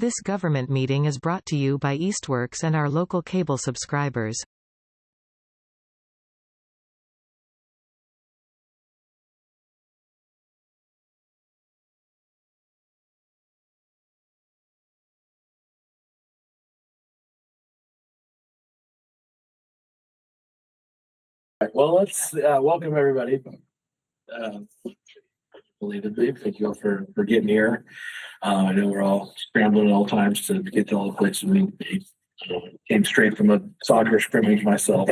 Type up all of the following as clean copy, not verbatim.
This government meeting is brought to you by Eastworks and our local cable subscribers. Well, let's welcome everybody. Belatedly, thank you all for getting here. I know we're all scrambling at all times to get to all the places we need to be. Came straight from a soccer scrimmage myself.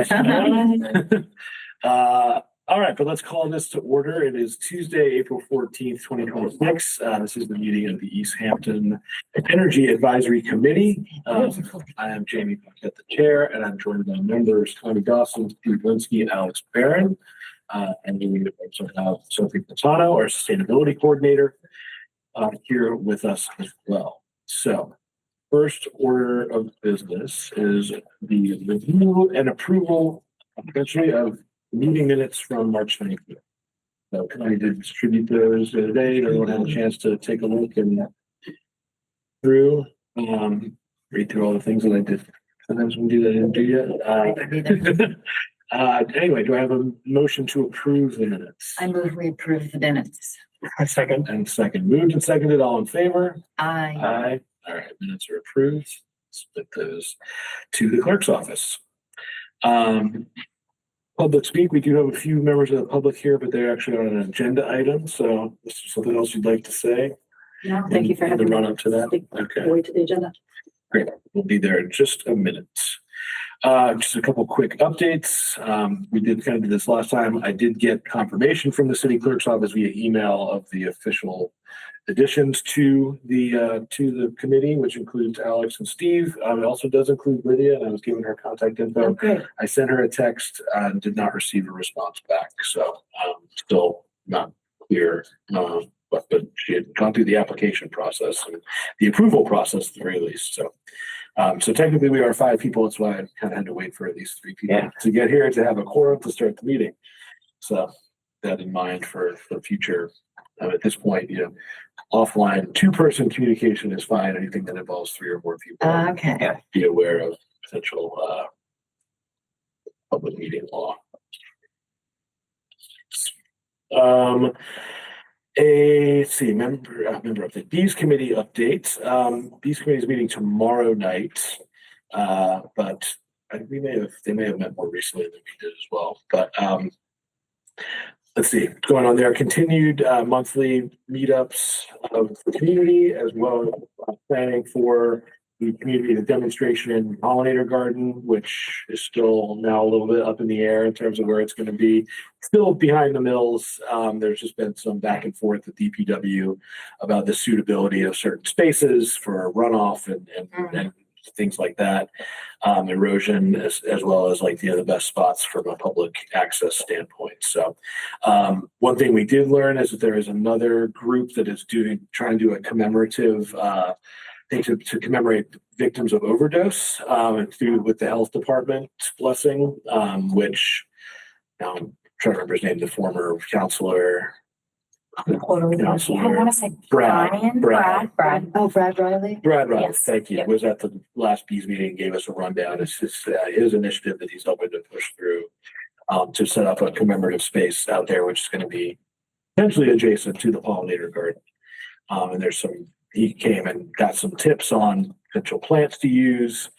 All right, but let's call this to order. It is Tuesday, April 14th, 2026. This is the meeting of the Easthampton Energy Advisory Committee. I am Jamie Puckett, the chair, and I'm joined by members Tony Dawson, Steve Linsky, and Alex Barron. And we also have Sophie Patano, our sustainability coordinator, here with us as well. So, first order of business is the review and approval, essentially, of meeting minutes from March 19th. So, I did distribute those the other day. Everyone had a chance to take a look and read through all the things that I did. Sometimes we do that and do yet. Anyway, do I have a motion to approve the minutes? I move we approve the minutes. I second. And second. Moved and seconded. All in favor? Aye. Aye. All right, minutes are approved. Split those to the clerk's office. Public speak. We do have a few members of the public here, but they're actually on an agenda item. So, is there something else you'd like to say? No, thank you for having the run up to that. Okay. Forward to the agenda. Great. We'll be there in just a minute. Just a couple quick updates. We did kind of do this last time. I did get confirmation from the city clerk's office via email of the official additions to the committee, which includes Alex and Steve. It also does include Lydia, and I was given her contact info. Okay. I sent her a text and did not receive a response back. So still not clear. But she had gone through the application process and the approval process at the very least. So technically we are 5 people. That's why I kind of had to wait for at least 3 people to get here to have a quorum to start the meeting. So that in mind for future. At this point, offline 2-person communication is fine. Anything that involves 3 or more people. Okay. Be aware of potential public meeting law. Member of the Bees Committee update. Bees Committee is meeting tomorrow night, but they may have met more recently than we did as well. But let's see what's going on there. Continued monthly meetups of the community, as well as planning for the community, the demonstration in Pollinator Garden, which is still now a little bit up in the air in terms of where it's going to be. Still behind the mills. There's just been some back and forth with DPW about the suitability of certain spaces for runoff and things like that. Erosion as well as like the best spots from a public access standpoint. So one thing we did learn is that there is another group that is trying to do a commemorative thing to commemorate victims of overdose with the health department's blessing, which I'm trying to remember his name, the former counselor. I want to say Brad. Oh, Brad Riley. Brad Riley, Yes. thank you. Yep. Was at the last Bees meeting, gave us a rundown. It's just his initiative that he's helping to push through to set up a commemorative space out there, which is going to be potentially adjacent to the Pollinator Garden. And he came and got some tips on potential plants to use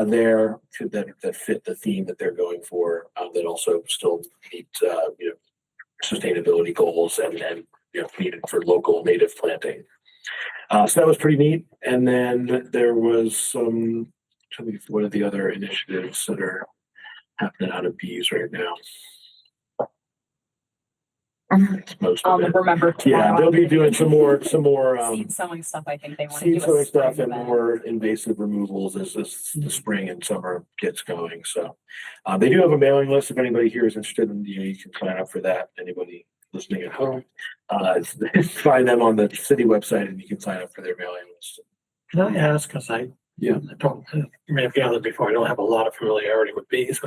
there that fit the theme that they're going for, that also still meet sustainability goals and needed for local native planting. So that was pretty neat. And then there was what are the other initiatives that are happening out of Bees right now? Most of it. Remember they'll be doing some more seed sowing stuff. I think they want to do seed sowing stuff spring and event. more invasive removals as the spring and summer gets going. So they do have a mailing list. If anybody here is interested in, you can sign up for that. Anybody listening at home, find them on the city website and you can sign up for their mailing list. Can I ask, because I don't, you may have gathered before, I don't have a lot of familiarity with bees,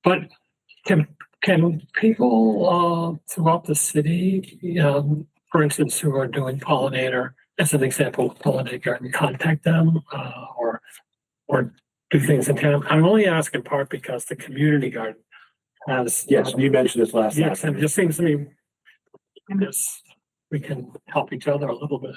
but can people throughout the city, for instance, who are doing pollinator as an example, Holiday Garden, contact them, or do things in town. I'm only asking in part because the community garden has. Yes, you mentioned this last Yes, time. and it just seems to me this, we can help each other a little bit.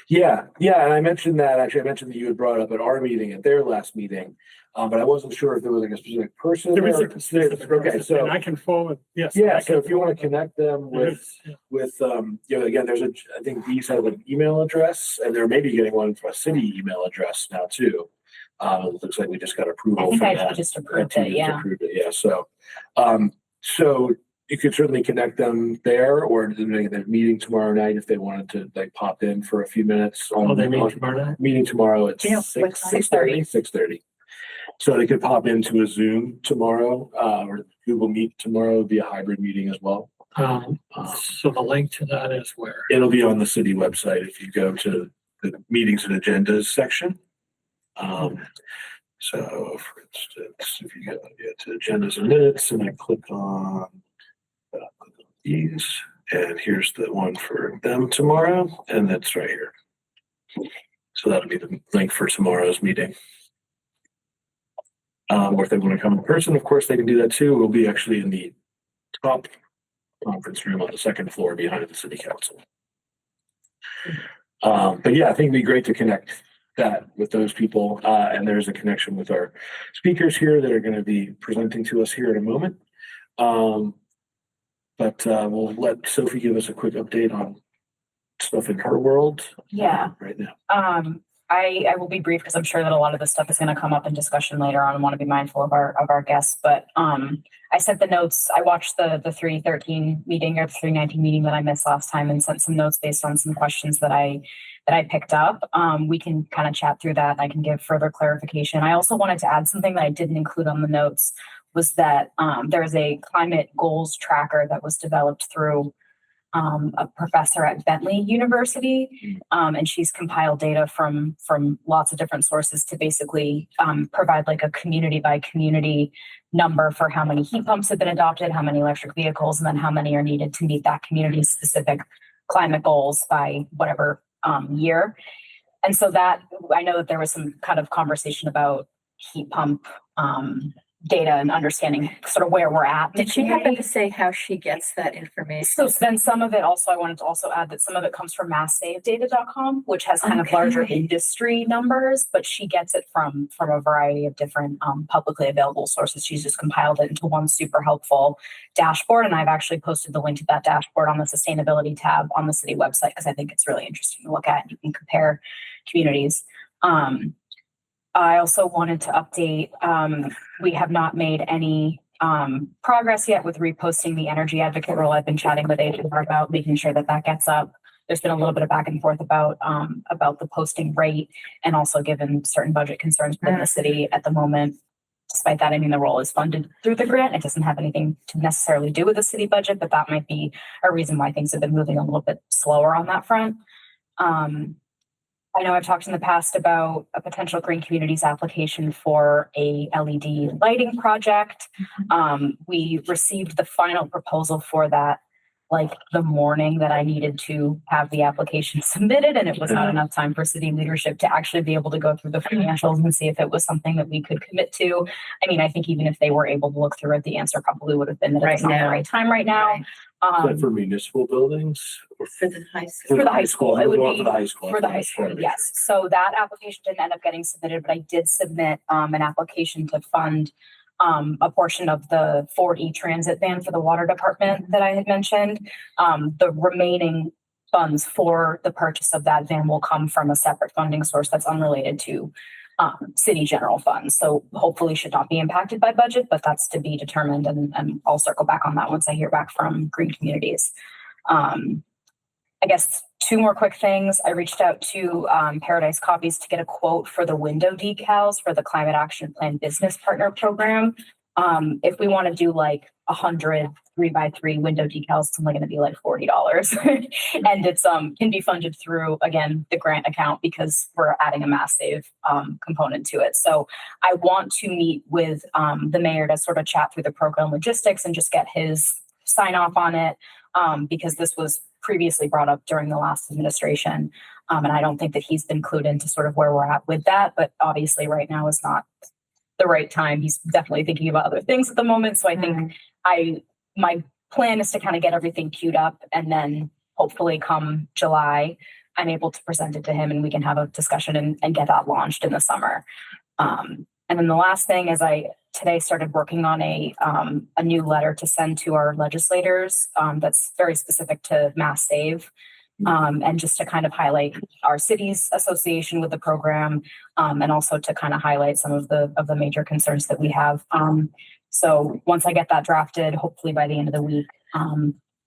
Yeah, and I mentioned that, actually, I mentioned that you had brought up at our meeting, at their last meeting, but I wasn't sure if there was like a specific person. There is or- a specific Okay, person, so, and I can forward, yes. yeah, I so can if you want to forward connect them them. with, again, I think these have an email address, and they're maybe getting one for a city email address now too. It looks like we just got approval I think for I that. just approved it, yeah. Yeah, so you could certainly connect them there, or they're meeting tomorrow night if they wanted to like pop in for a few minutes. Oh, they meet tomorrow night? Meeting tomorrow at Yeah, what time? 6:30. So they could pop into a Zoom tomorrow, or Google Meet tomorrow. Would be a hybrid meeting as well. So the link to that is where? It'll be on the city website if you go to the meetings and agendas section. So for instance, if you go to agendas and minutes and I click on these, and here's the one for them tomorrow, and that's right here. So that'll be the link for tomorrow's meeting. Or if they want to come in person, of course, they can do that too. We'll be actually in the top conference room on the second floor behind the city council. But yeah, I think it'd be great to connect that with those people. And there's a connection with our speakers here that are going to be presenting to us here in a moment. But we'll let Sophie give us a quick update on stuff in her world. Yeah. Right now. I will be brief because I'm sure that a lot of this stuff is going to come up in discussion later on and want to be mindful of our guests. But I sent the notes. I watched the 313 meeting or the 319 meeting that I missed last time and sent some notes based on some questions that I picked up. We can kind of chat through that. I can give further clarification. I also wanted to add something that I didn't include on the notes was that there's a climate goals tracker that was developed through a professor at Bentley University, and she's compiled data from lots of different sources to basically provide like a community by community number for how many heat pumps have been adopted, how many electric vehicles, and then how many are needed to meet that community specific climate goals by whatever year. And so that I know that there was some kind of conversation about heat pump data and understanding sort of where we're at. Did she happen to say how she gets that information? So then some of it also, I wanted to also add that some of it comes from masssavedata.com, which has kind of larger industry numbers, but she gets it from a variety of different publicly available sources. She's just compiled it into one super helpful dashboard. And I've actually posted the link to that dashboard on the sustainability tab on the city website because I think it's really interesting to look at and you can compare communities. I also wanted to update, we have not made any progress yet with reposting the energy advocate role. I've been chatting with HR about making sure that that gets up. There's been a little bit of back and forth about the posting rate and also given certain budget concerns within the city at the moment. Despite that, I mean, the role is funded through the grant. It doesn't have anything to necessarily do with the city budget, but that might be a reason why things have been moving a little bit slower on that front. I know I've talked in the past about a potential Green Communities application for a LED lighting project. We received the final proposal for that like the morning that I needed to have the application submitted, and it was not enough time for city leadership to actually be able to go through the financials and see if it was something that we could commit to. I mean, I think even if they were able to look through it, the answer probably would have been that it's not the right time right now. Is that for municipal buildings? Or For the high school. For the high school, it would be for the high school. for the high school, yes. So that application didn't end up getting submitted, but I did submit an application to fund a portion of the Ford E-Transit van for the water department that I had mentioned. The remaining funds for the purchase of that van will come from a separate funding source that's unrelated to city general funds. So hopefully should not be impacted by budget, but that's to be determined. And I'll circle back on that once I hear back from Green Communities. I guess two more quick things. I reached out to Paradise Copies to get a quote for the window decals for the Climate Action Plan Business Partner Program. If we want to do like 100 3x3 window decals, it's only going to be like $40. And it's can be funded through, again, the grant account because we're adding a mass save component to it. So I want to meet with the mayor to sort of chat through the program logistics and just get his sign off on it because this was previously brought up during the last administration. And I don't think that he's been clued into sort of where we're at with that, but obviously right now is not the right time. He's definitely thinking about other things at the moment. So I think my plan is to kind of get everything queued up, and then hopefully come July, I'm able to present it to him and we can have a discussion and get that launched in the summer. And then the last thing is I today started working on a new letter to send to our legislators that's very specific to Mass Save. And just to kind of highlight our city's association with the program, and also to kind of highlight some of the major concerns that we have. So once I get that drafted, hopefully by the end of the week,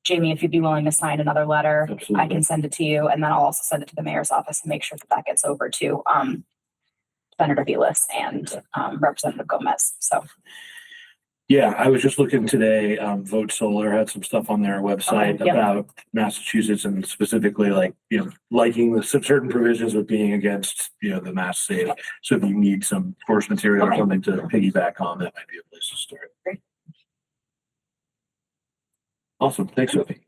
Jamie, if you'd be willing to sign another letter, Absolutely. I can send it to you, and then I'll also send it to the mayor's office and make sure that that gets over to Senator Velas and Representative Gomez. So. Yeah, I was just looking today, Vote Solar had some stuff on their website Okay, yep. about Massachusetts, and specifically like, liking the certain provisions of being against, the Mass Save. So if you need some course material or Okay. something to piggyback on, that might be a place to start. Great. Awesome. Thanks, Sophie.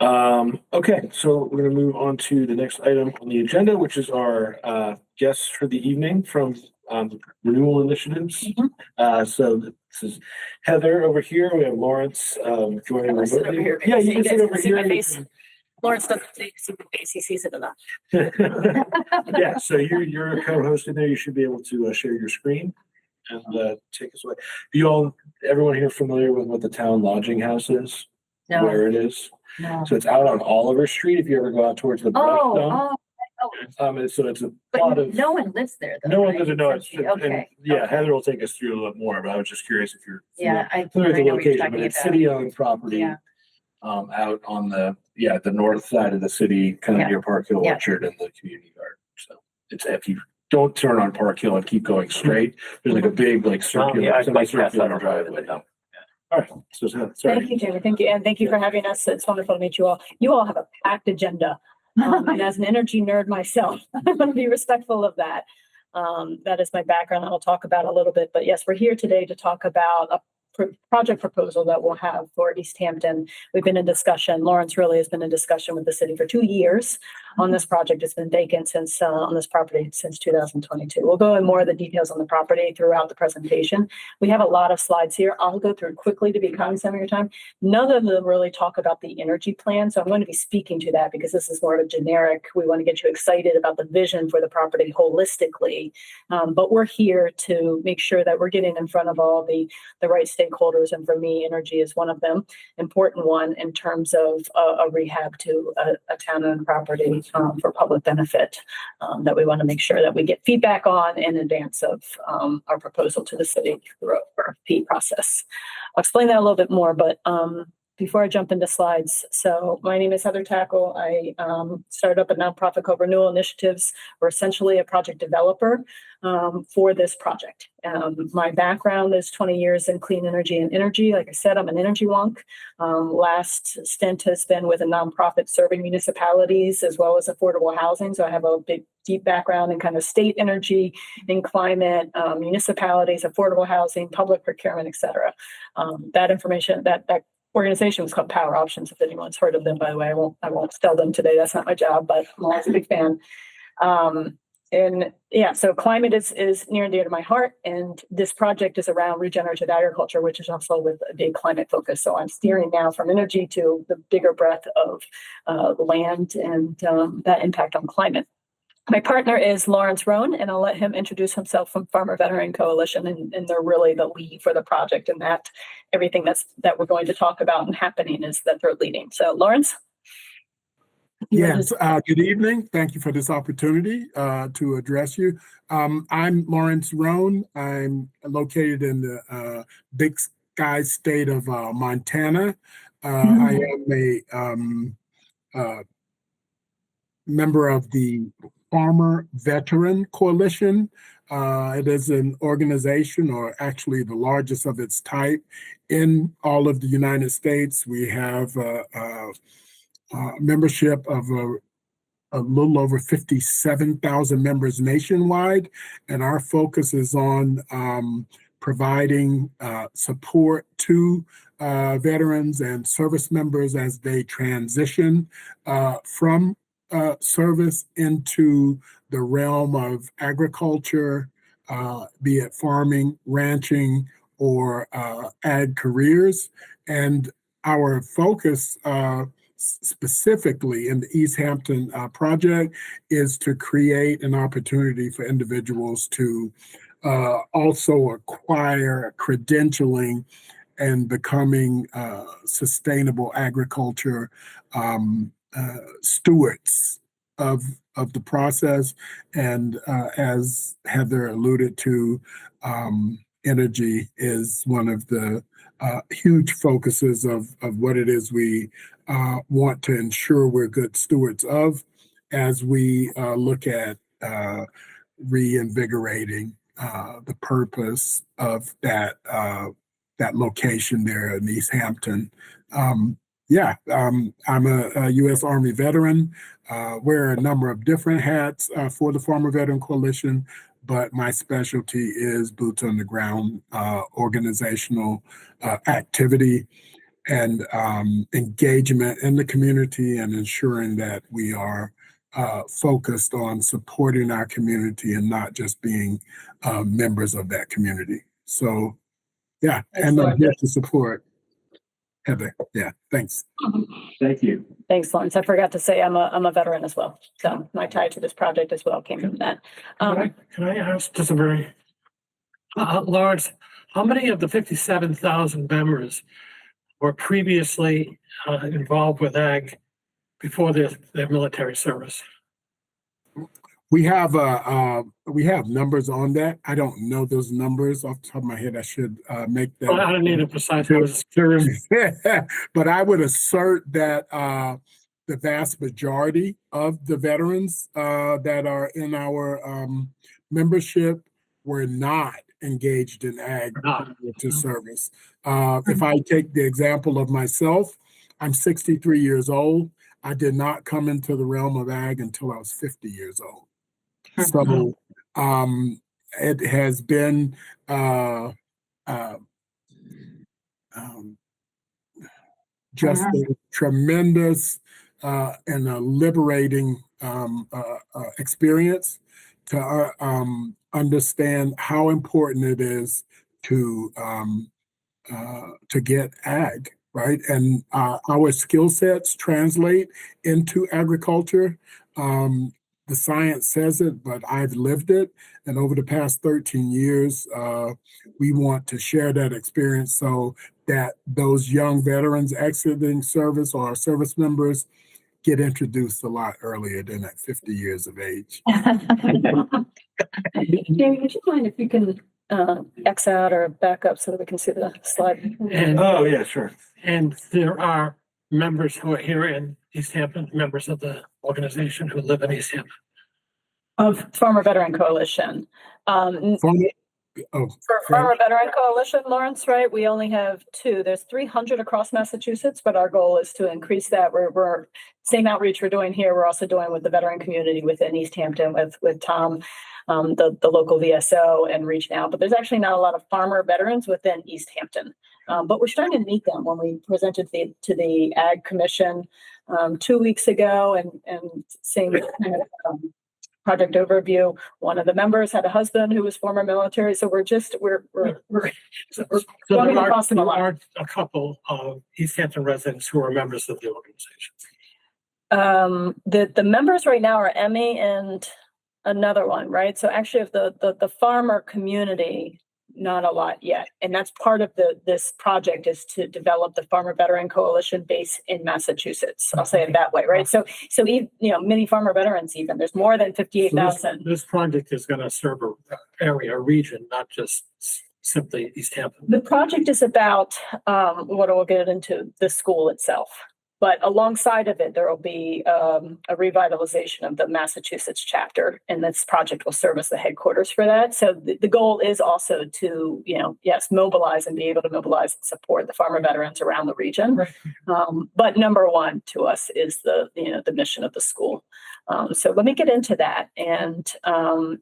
Okay, so we're gonna move on to the next item on the agenda, which is our guests for the evening from Renewal Initiatives. So this is Heather over here. We have Lawrence joining I'll sit over remotely. here. Yeah, you So can you sit guys over can see here. my face. Lawrence doesn't see the face, he sees it enough. Yeah, so you're a co-host in there. You should be able to share your screen and take us away. Everyone here familiar with what the town lodging house is? No, Where it is? no. So it's out on Oliver Street if you ever go out towards the brush zone. And so it's a lot But of, no one lives there though. no one right? doesn't know it's, and Okay. yeah, Heather will take us through a little more, but I was just curious if you're Yeah, I familiar with the know what you're location, but talking it's about. city-owned property. Yeah. Out on the north side of the city, kind of Yeah. near Park Hill Yeah. Orchard and the community garden. So it's, if you don't turn on Park Hill and keep going straight, there's like a big circular, semicircular driveway. All right, so sorry. Thank you, Jamie. Thank you. And thank you for having us. It's wonderful to meet you all. You all have a packed agenda. And as an energy nerd myself, I'm going to be respectful of that. That is my background. I'll talk about a little bit, but yes, we're here today to talk about a project proposal that we'll have for Easthampton. We've been in discussion. Lawrence really has been in discussion with the city for 2 years on this project. It's been vacant since on this property since 2022. We'll go in more of the details on the property throughout the presentation. We have a lot of slides here. I'll go through quickly to be cognizant of your time. None of them really talk about the energy plan. So I'm going to be speaking to that because this is more of a generic. We want to get you excited about the vision for the property holistically. But we're here to make sure that we're getting in front of all the right stakeholders. And for me, energy is one of them, important one in terms of a rehab to a town-owned property for public benefit that we want to make sure that we get feedback on in advance of our proposal to the city through our RFP process. I'll explain that a little bit more, but before I jump into slides. So my name is Heather Tackle. I started up a nonprofit called Renewal Initiatives. We're essentially a project developer for this project. My background is 20 years in clean energy and energy. Like I said, I'm an energy wonk. Last stint has been with a nonprofit serving municipalities as well as affordable housing. So I have a deep background in kind of state energy, in climate, municipalities, affordable housing, public procurement, et cetera. That information, that organization was called Power Options. If anyone's heard of them, by the way, I won't sell them today. That's not my job, but I'm always a big fan. And yeah, so climate is near and dear to my heart. And this project is around regenerative agriculture, which is also with a big climate focus. So I'm steering now from energy to the bigger breadth of land and that impact on climate. My partner is Lawrence Roan, and I'll let him introduce himself from Farmer Veteran Coalition, and they're really the lead for the project, and that everything that we're going to talk about and happening is that they're leading. So Lawrence? Yes, good evening. Thank you for this opportunity to address you. I'm Lawrence Roan. I'm located in the Big Sky state of Montana. I am a member of the Farmer Veteran Coalition. It is an organization, or actually the largest of its type in all of the United States. We have membership of a little over 57,000 members nationwide, and our focus is on providing support to veterans and service members as they transition from service into the realm of agriculture, be it farming, ranching, or ag careers. And our focus specifically in the Easthampton project is to create an opportunity for individuals to also acquire credentialing and becoming sustainable agriculture stewards of the process. And as Heather alluded to, energy is one of the huge focuses of what it is we want to ensure we're good stewards of as we look at reinvigorating the purpose of that location there in Easthampton. I'm a U.S. Army veteran, wear a number of different hats for the Farmer Veteran Coalition, but my specialty is boots on the ground organizational activity and engagement in the community and ensuring that we are focused on supporting our community and not just being members of that community. So, yeah, and I'm here to support Heather. Yeah, thanks. Thank you. Thanks, Lawrence. I forgot to say I'm a veteran as well. So my tie to this project as well came from that. Can I ask just a very, Lawrence, how many of the 57,000 members were previously involved with ag before their military service? We have numbers on that. I don't know those numbers off the top of my head. I should make that. Well, I don't need a precise. I was just curious. But I would assert that the vast majority of the veterans that are in our membership were not engaged in ag to service. If I take the example of myself, I'm 63 years old. I did not come into the realm of ag until I was 50 years old. So it has been just a tremendous and a liberating experience to understand how important it is to get ag, right? And our skill sets translate into agriculture. The science says it, but I've lived it. And over the past 13 years, we want to share that experience so that those young veterans exiting service or service members get introduced a lot earlier than at 50 years of age. Jamie, would you mind if you can X out or back up so that we can see the slide? And, Oh, yeah, sure. and there are members who are here in Easthampton, members of the organization who live in Easthampton. Of Farmer Veteran Coalition. For Farmer Veteran Coalition, Lawrence, right? We only have 2. There's 300 across Massachusetts, but our goal is to increase that. We're same outreach we're doing here. We're also doing with the veteran community within Easthampton with Tom, the local VSO, and reaching out. But there's actually not a lot of farmer veterans within Easthampton. But we're starting to meet them. When we presented to the Ag Commission 2 weeks ago and seeing project overview, one of the members had a husband who was former military. So we're So going there across them a lot. are a couple of Easthampton residents who are members of the organization. The members right now are Emmy and another one, right? So actually of the farmer community, not a lot yet. And that's part of this project is to develop the Farmer Veteran Coalition base in Massachusetts. I'll say it that way, right? So many farmer veterans even. There's more than 58,000. This project is going to serve an area, a region, not just simply Easthampton. The project is about what we'll get into the school itself. But alongside of it, there will be a revitalization of the Massachusetts chapter, and this project will serve as the headquarters for that. So the goal is also to, mobilize and be able to mobilize and support the farmer veterans around the region. Right. But number one to us is the mission of the school. So let me get into that. And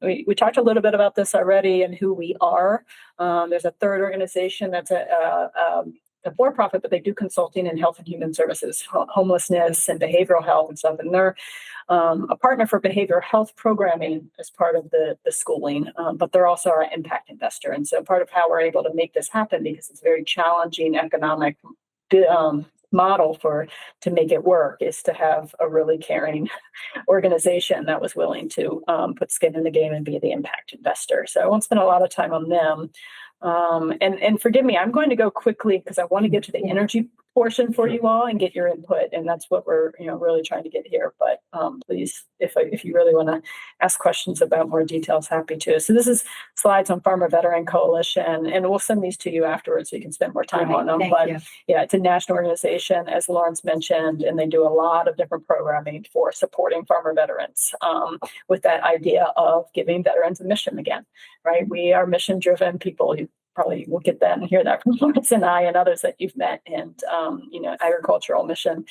we talked a little bit about this already and who we are. There's a third organization that's a for-profit, but they do consulting in health and human services, homelessness and behavioral health and stuff. And they're a partner for behavioral health programming as part of the schooling, but they're also our impact investor. And so part of how we're able to make this happen, because it's a very challenging economic model to make it work, is to have a really caring organization that was willing to put skin in the game and be the impact investor. So I won't spend a lot of time on them. And forgive me, I'm going to go quickly because I want to get to the energy portion for you all and get your input. And that's what we're, really trying to get here. But please, if you really want to ask questions about more details, happy to. So this is slides on Farmer Veteran Coalition, and we'll send these to you afterwards so you can spend more time on them. But yeah, it's a national organization, as Lawrence mentioned, and they do a lot of different programming for supporting farmer veterans with that idea of giving veterans a mission again, right? We are mission driven people. You probably will get that and hear that from Lawrence and I and others that you've met. And, agricultural mission,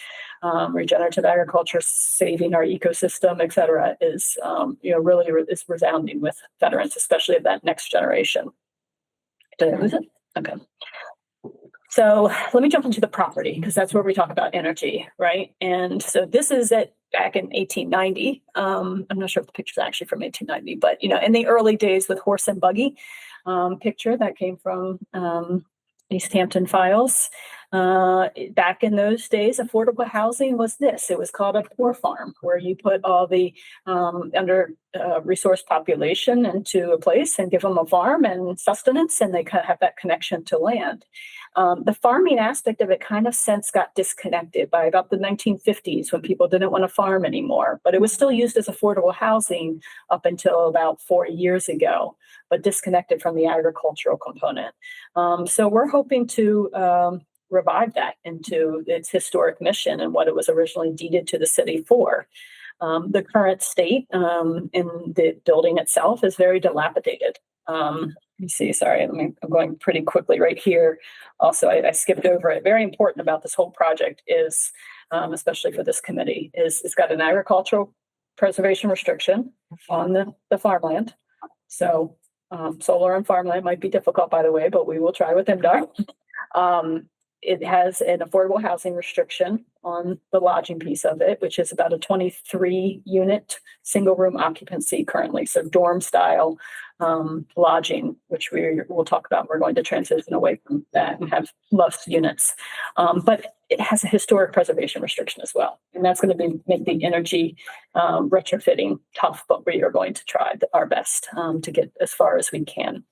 regenerative agriculture, saving our ecosystem, et cetera, is, really is resounding with veterans, especially of that next generation. Did I lose it? Okay. So let me jump into the property, because that's where we talk about energy, right? And so this is back in 1890. I'm not sure if the picture is actually from 1890, but, in the early days with horse and buggy picture that came from Easthampton files. Back in those days, affordable housing was this. It was called a poor farm, where you put all the under resource population into a place and give them a farm and sustenance, and they kind of have that connection to land. The farming aspect of it kind of since got disconnected by about the 1950s, when people didn't want to farm anymore, but it was still used as affordable housing up until about 4 years ago, but disconnected from the agricultural component. So we're hoping to revive that into its historic mission and what it was originally deeded to the city for. The current state in the building itself is very dilapidated. Let me see, sorry, I'm going pretty quickly right here. Also, I skipped over it. Very important about this whole project is, especially for this committee, is it's got an agricultural preservation restriction on the farmland. So solar on farmland might be difficult, by the way, but we will try with MDOT. It has an affordable housing restriction on the lodging piece of it, which is about a 23 unit single room occupancy currently. So dorm style lodging, which we will talk about. We're going to transition away from that and have less units. But it has a historic preservation restriction as well. And that's going to make the energy retrofitting tough, but we are going to try our best to get as far as we can.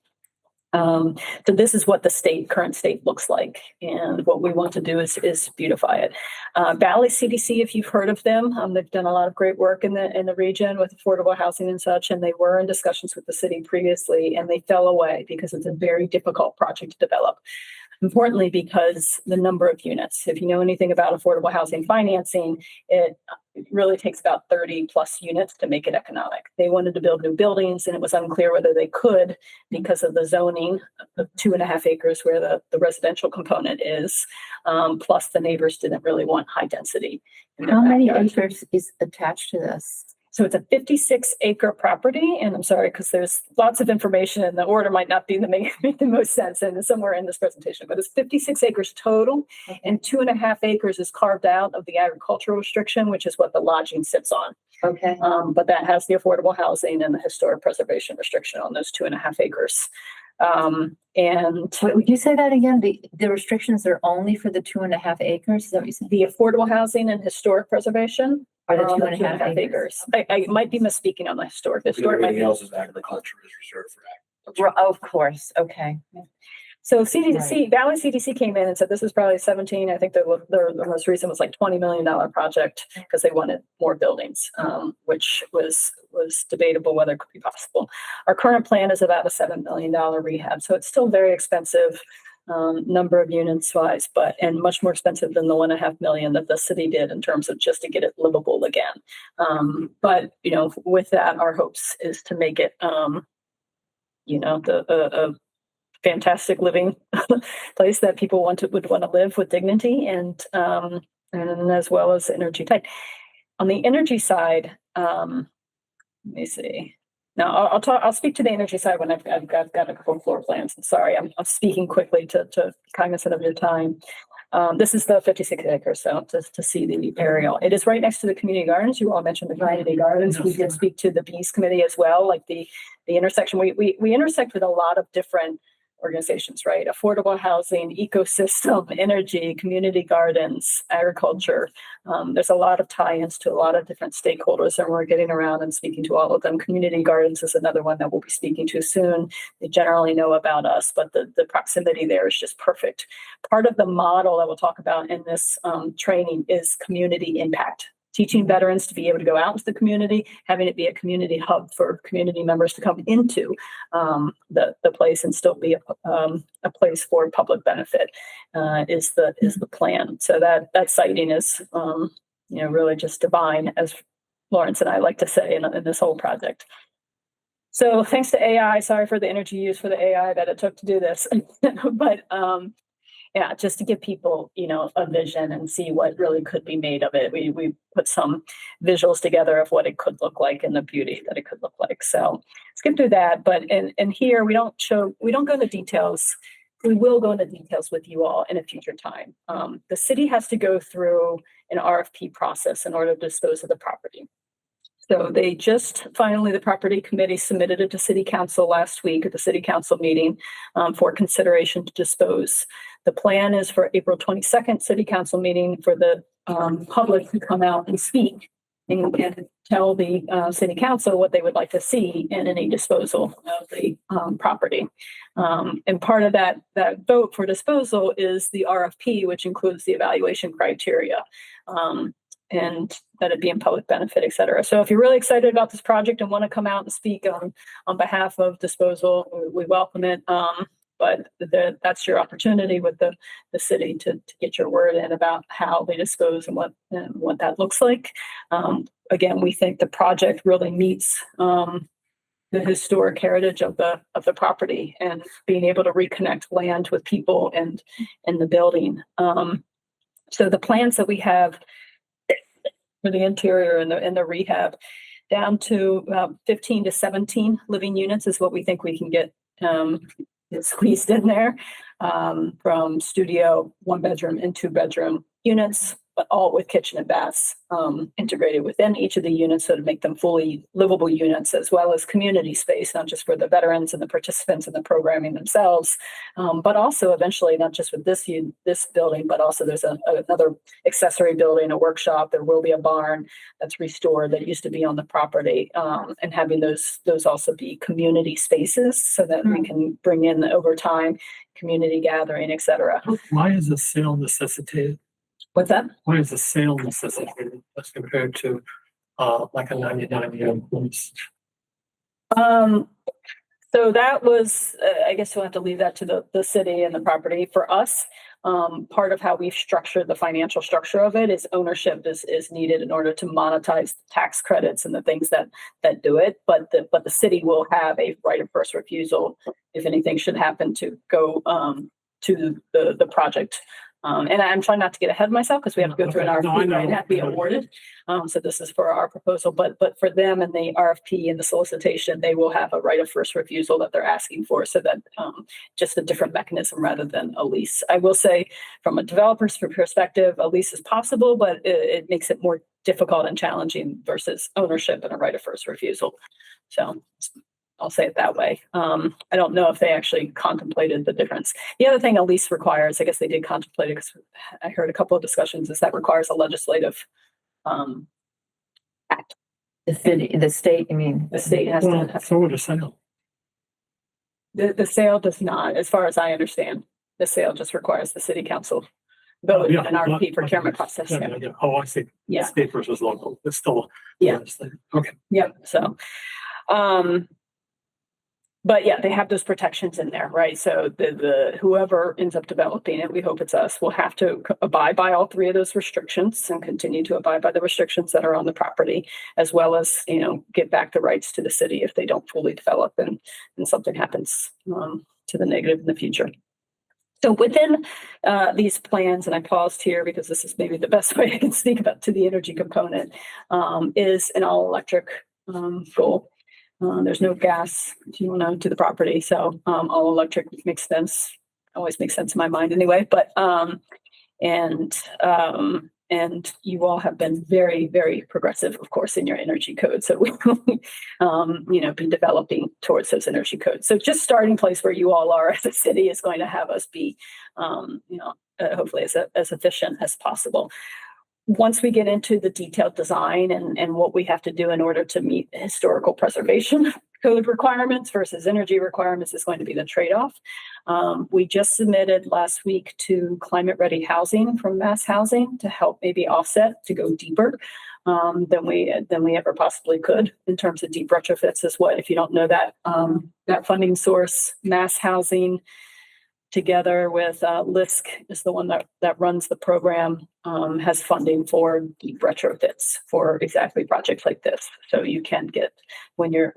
So this is what the current state looks like. And what we want to do is beautify it. Valley CDC, if you've heard of them, they've done a lot of great work in the region with affordable housing and such. And they were in discussions with the city previously, and they fell away because it's a very difficult project to develop. Importantly, because the number of units, if you know anything about affordable housing financing, it really takes about 30 plus units to make it economic. They wanted to build new buildings, and it was unclear whether they could because of the zoning of 2.5 acres where the residential component is, plus the neighbors didn't really want high density. How many acres is attached to this? So it's a 56 acre property, and I'm sorry, because there's lots of information and the order might not be make the most sense, and it's somewhere in this presentation, but it's 56 acres total, and 2.5 acres is carved out of the agricultural restriction, which is what the lodging sits on. Okay. But that has the affordable housing and the historic preservation restriction on those 2.5 acres. And Wait, would you say that again? The restrictions are only for the 2.5 acres? Is that what you said? the affordable housing and historic preservation Are the are on 2.5 acres? I might be misspeaking on the historic. The historic might Everything be. else is agriculture is reserved for ag. Oh, of course. Okay. So CDC, Valley CDC came in and said this is probably 17. I think the most recent was like $20 million project because they wanted more buildings, which was debatable whether it could be possible. Our current plan is about a $7 million rehab, so it's still very expensive. Number of units wise, and much more expensive than the $1.5 million that the city did in terms of just to get it livable again. But with that, our hopes is to make it, a fantastic living place that people would want to live with dignity and as well as energy tight. On the energy side, let me see. Now I'll speak to the energy side when I've got a couple of floor plans. I'm sorry, I'm speaking quickly to cognizant of your time. This is the 56 acres, so to see the aerial. It is right next to the community gardens. You all mentioned the community gardens. We did speak to the bees committee as well, like the intersection. We intersect with a lot of different organizations, right? Affordable housing, ecosystem, energy, community gardens, agriculture. There's a lot of tie-ins to a lot of different stakeholders, and we're getting around and speaking to all of them. Community gardens is another one that we'll be speaking to soon. They generally know about us, but the proximity there is just perfect. Part of the model that we'll talk about in this training is community impact. Teaching veterans to be able to go out into the community, having it be a community hub for community members to come into the place and still be a place for public benefit is the plan. So that siting is really just divine, as Lawrence and I like to say in this whole project. So thanks to AI, sorry for the energy used for the AI that it took to do this, but yeah, just to give people, a vision and see what really could be made of it. We put some visuals together of what it could look like and the beauty that it could look like. So skip through that. But in here, we don't go into details. We will go into details with you all in a future time. The city has to go through an RFP process in order to dispose of the property. So they just finally, the property committee submitted it to city council last week at the city council meeting for consideration to dispose. The plan is for April 22nd city council meeting for the public to come out and speak and tell the city council what they would like to see in any disposal of the property. And part of that vote for disposal is the RFP, which includes the evaluation criteria. And that it be in public benefit, et cetera. So if you're really excited about this project and want to come out and speak on behalf of disposal, we welcome it. But that's your opportunity with the city to get your word in about how they dispose and what that looks like. Again, we think the project really meets the historic heritage of the property and being able to reconnect land with people and the building. So the plans that we have for the interior and the rehab down to 15 to 17 living units is what we think we can get squeezed in there from studio, 1-bedroom and 2-bedroom units, but all with kitchen and baths integrated within each of the units so to make them fully livable units, as well as community space, not just for the veterans and the participants in the programming themselves, but also eventually not just with this building, but also there's another accessory building, a workshop. There will be a barn that's restored that used to be on the property, and having those also be community spaces so that we can bring in over time community gathering, et cetera. Why is a sale necessitated? What's that? Why is a sale necessitated as compared to like a 99-year lease? So that was, I guess we'll have to leave that to the city and the property. For us, part of how we've structured the financial structure of it is ownership is needed in order to monetize tax credits and the things that do it. But the city will have a right of first refusal if anything should happen to go to the project. And I'm trying not to get ahead of myself because we have to go through an RFP and have to be awarded. So this is for our proposal, but for them and the RFP and the solicitation, they will have a right of first refusal that they're asking for, so that just a different mechanism rather than a lease. I will say from a developer's perspective, a lease is possible, but it makes it more difficult and challenging versus ownership and a right of first refusal. So I'll say it that way. I don't know if they actually contemplated the difference. The other thing a lease requires, I guess they did contemplate it because I heard a couple of discussions, is that requires a legislative act. The state, I mean. The state has to have. So would a sale. The sale does not, as far as I understand. The sale just requires the city council vote and RFP procurement process. Yeah. Oh, I see. Yeah. State versus local. It's still. Yeah. Okay. Yep. So, but yeah, they have those protections in there, right? So the whoever ends up developing it, we hope it's us, will have to abide by all three of those restrictions and continue to abide by the restrictions that are on the property, as well as, get back the rights to the city if they don't fully develop and something happens to the negative in the future. So within these plans, and I paused here because this is maybe the best way I can speak about to the energy component, is an all electric goal. There's no gas to the property. So all electric makes sense. Always makes sense in my mind anyway. But And you all have been very, very progressive, of course, in your energy code. So we, been developing towards those energy codes. So just starting place where you all are as a city is going to have us be, hopefully as efficient as possible. Once we get into the detailed design and what we have to do in order to meet historical preservation code requirements versus energy requirements is going to be the trade-off. We just submitted last week to Climate Ready Housing from Mass Housing to help maybe offset to go deeper than we ever possibly could in terms of deep retrofits is what, if you don't know that, that funding source, Mass Housing together with LISC is the one that runs the program, has funding for deep retrofits for exactly projects like this. So you can get when you're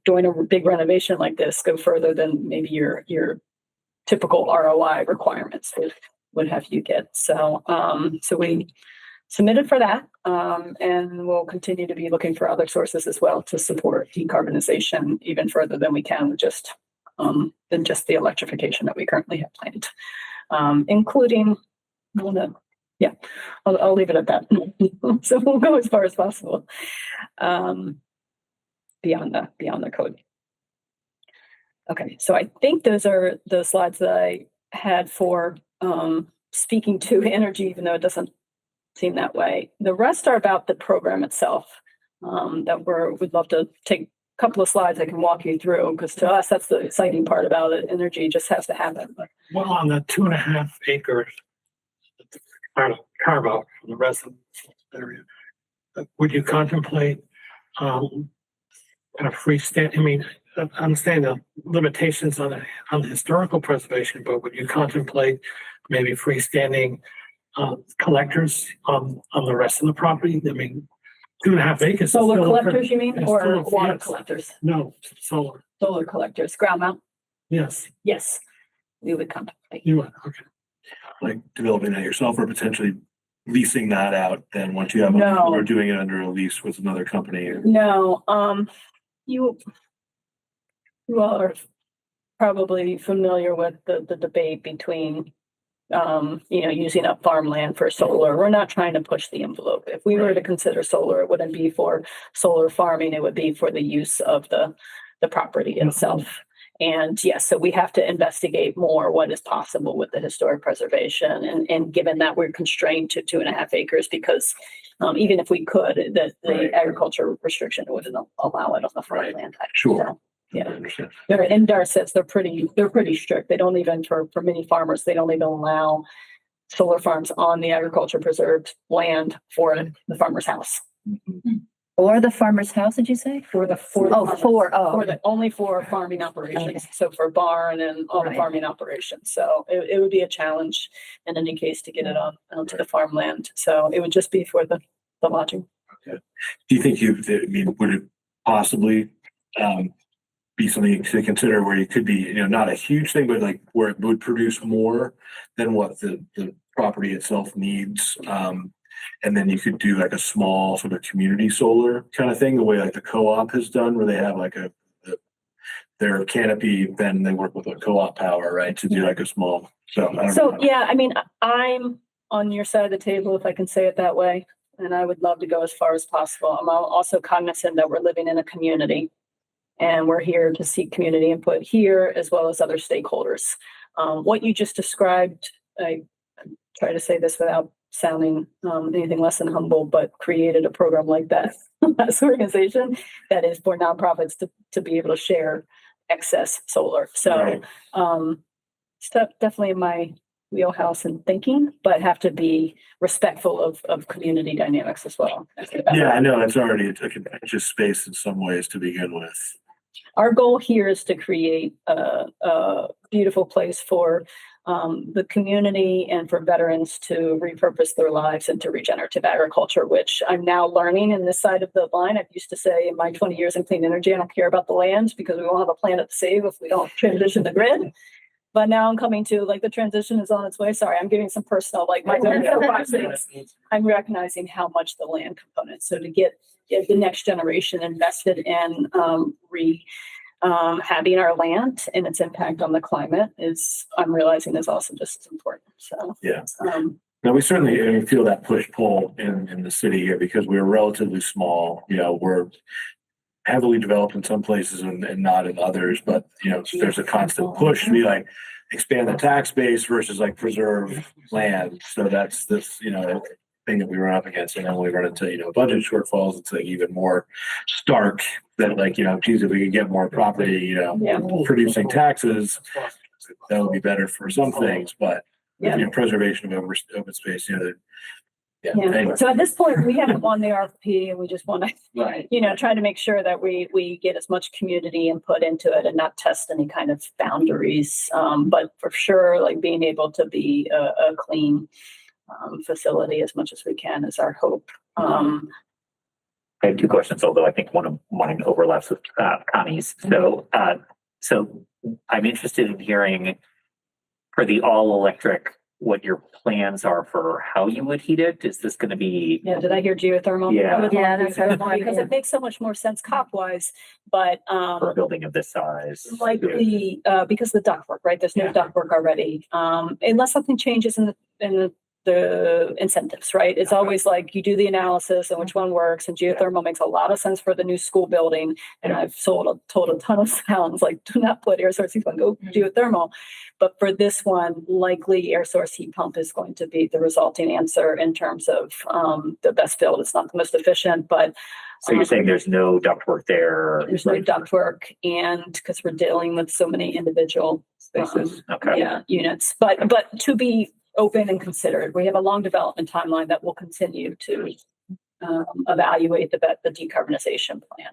doing a big renovation like this, go further than maybe your typical ROI requirements would have you get. So we submitted for that, and we'll continue to be looking for other sources as well to support decarbonization even further than we can than just the electrification that we currently have planned, including, I'll leave it at that. So we'll go as far as possible beyond the code. Okay, so I think those are the slides that I had for speaking to energy, even though it doesn't seem that way. The rest are about the program itself that we'd love to take couple of slides I can walk you through, because to us, that's the exciting part about it. Energy just has to happen. But Well, on the 2.5 acres, carve out from the resident area, would you contemplate kind of freestanding? I mean, I understand the limitations on the historical preservation, but would you contemplate maybe freestanding collectors on the rest of the property? I mean, 2.5 acres. solar collectors, you mean, or still- water yes. collectors? No, solar. Solar collectors, ground mount? Yes, Yes, we would contemplate. you would. Okay. Like developing that yourself or potentially leasing that out then once you have, No. or doing it under a lease with another company. No, you all are probably familiar with the debate between using up farmland for solar. We're not trying to push the envelope. If we were to consider solar, it wouldn't be for solar farming, it would be for the use of the property itself. And yes, so we have to investigate more what is possible with the historic preservation. And given that we're constrained to 2.5 acres, because even if we could, the agriculture restriction wouldn't allow it on the farmland. Sure. So, yeah. I understand. In Dorset, they're pretty strict. They don't even, for many farmers, they don't even allow solar farms on the agriculture preserved land for the farmer's house. Or the farmer's house, did you say? Only for farming operations. Okay. So for barn and all the Right. farming operations. So it would be a challenge in any case to get it onto the farmland. So it would just be for the lodging. Do you think would it possibly be something to consider where it could be, not a huge thing, but like where it would produce more than what the property itself needs? And then you could do like a small sort of community solar kind of thing, the way like the co-op has done, where they have like their canopy, then they work with a co-op power, right? To do like a small, so I don't know. Yeah, I mean, I'm on your side of the table, if I can say it that way. And I would love to go as far as possible. I'm also cognizant that we're living in a community. And we're here to seek community input here as well as other stakeholders. What you just described, I try to say this without sounding anything less than humble, but created a program like that as an organization that is for nonprofits to be able to share excess solar. So Right. It's definitely in my wheelhouse and thinking, but have to be respectful of community dynamics as well. Yeah, I know it's already a contentious space in some ways to begin with. Our goal here is to create a beautiful place for the community and for veterans to repurpose their lives into regenerative agriculture, which I'm now learning in this side of the line. I used to say in my 20 years in clean energy, I don't care about the land because we won't have a planet to save if we don't transition the grid. But now I'm coming to the transition is on its way. Sorry, I'm giving some personal, my things. I'm recognizing how much the land component. So to get the next generation invested in having our land and its impact on the climate I'm realizing is also just as important. So, Yeah. um, No, we certainly feel that push-pull in the city here because we're relatively small. We're heavily developed in some places and not in others, but there's a constant push to be like expand the tax base versus like preserve land. So that's this, thing that we run up against. And then when we run into, budget shortfalls, it's like even more stark that like, geez, if we could get more property, producing taxes, that would be better for some things, but preservation of open space, anyway. So at this point, we haven't won the RFP and we just want to, Right. try to make sure that we get as much community input into it and not test any kind of boundaries. But for sure, like being able to be a clean facility as much as we can is our hope. I have two questions, although I think one of mine overlaps with Connie's. So I'm interested in hearing for the all electric, what your plans are for how you would heat it. Is this going to be? Yeah, did I hear geothermal? Yeah. I would love Yeah, that's what I geothermal wanted, because yeah. it makes so much more sense COP-wise, but For a building of this size? likely because the ductwork, right? There's no Yeah. ductwork already. Unless something changes in the incentives, right? It's always like you do the analysis and which one works, and geothermal makes a lot of sense for the new school building. And I've told a ton of towns like, do not put air source heat pump, go geothermal. But for this one, likely air source heat pump is going to be the resulting answer in terms of the best build. It's not the most efficient, but So you're saying there's no ductwork there? there's no ductwork, and because we're dealing with so many individual Spaces. Okay. units, but to be open and considered. We have a long development timeline that will continue to evaluate the decarbonization plan.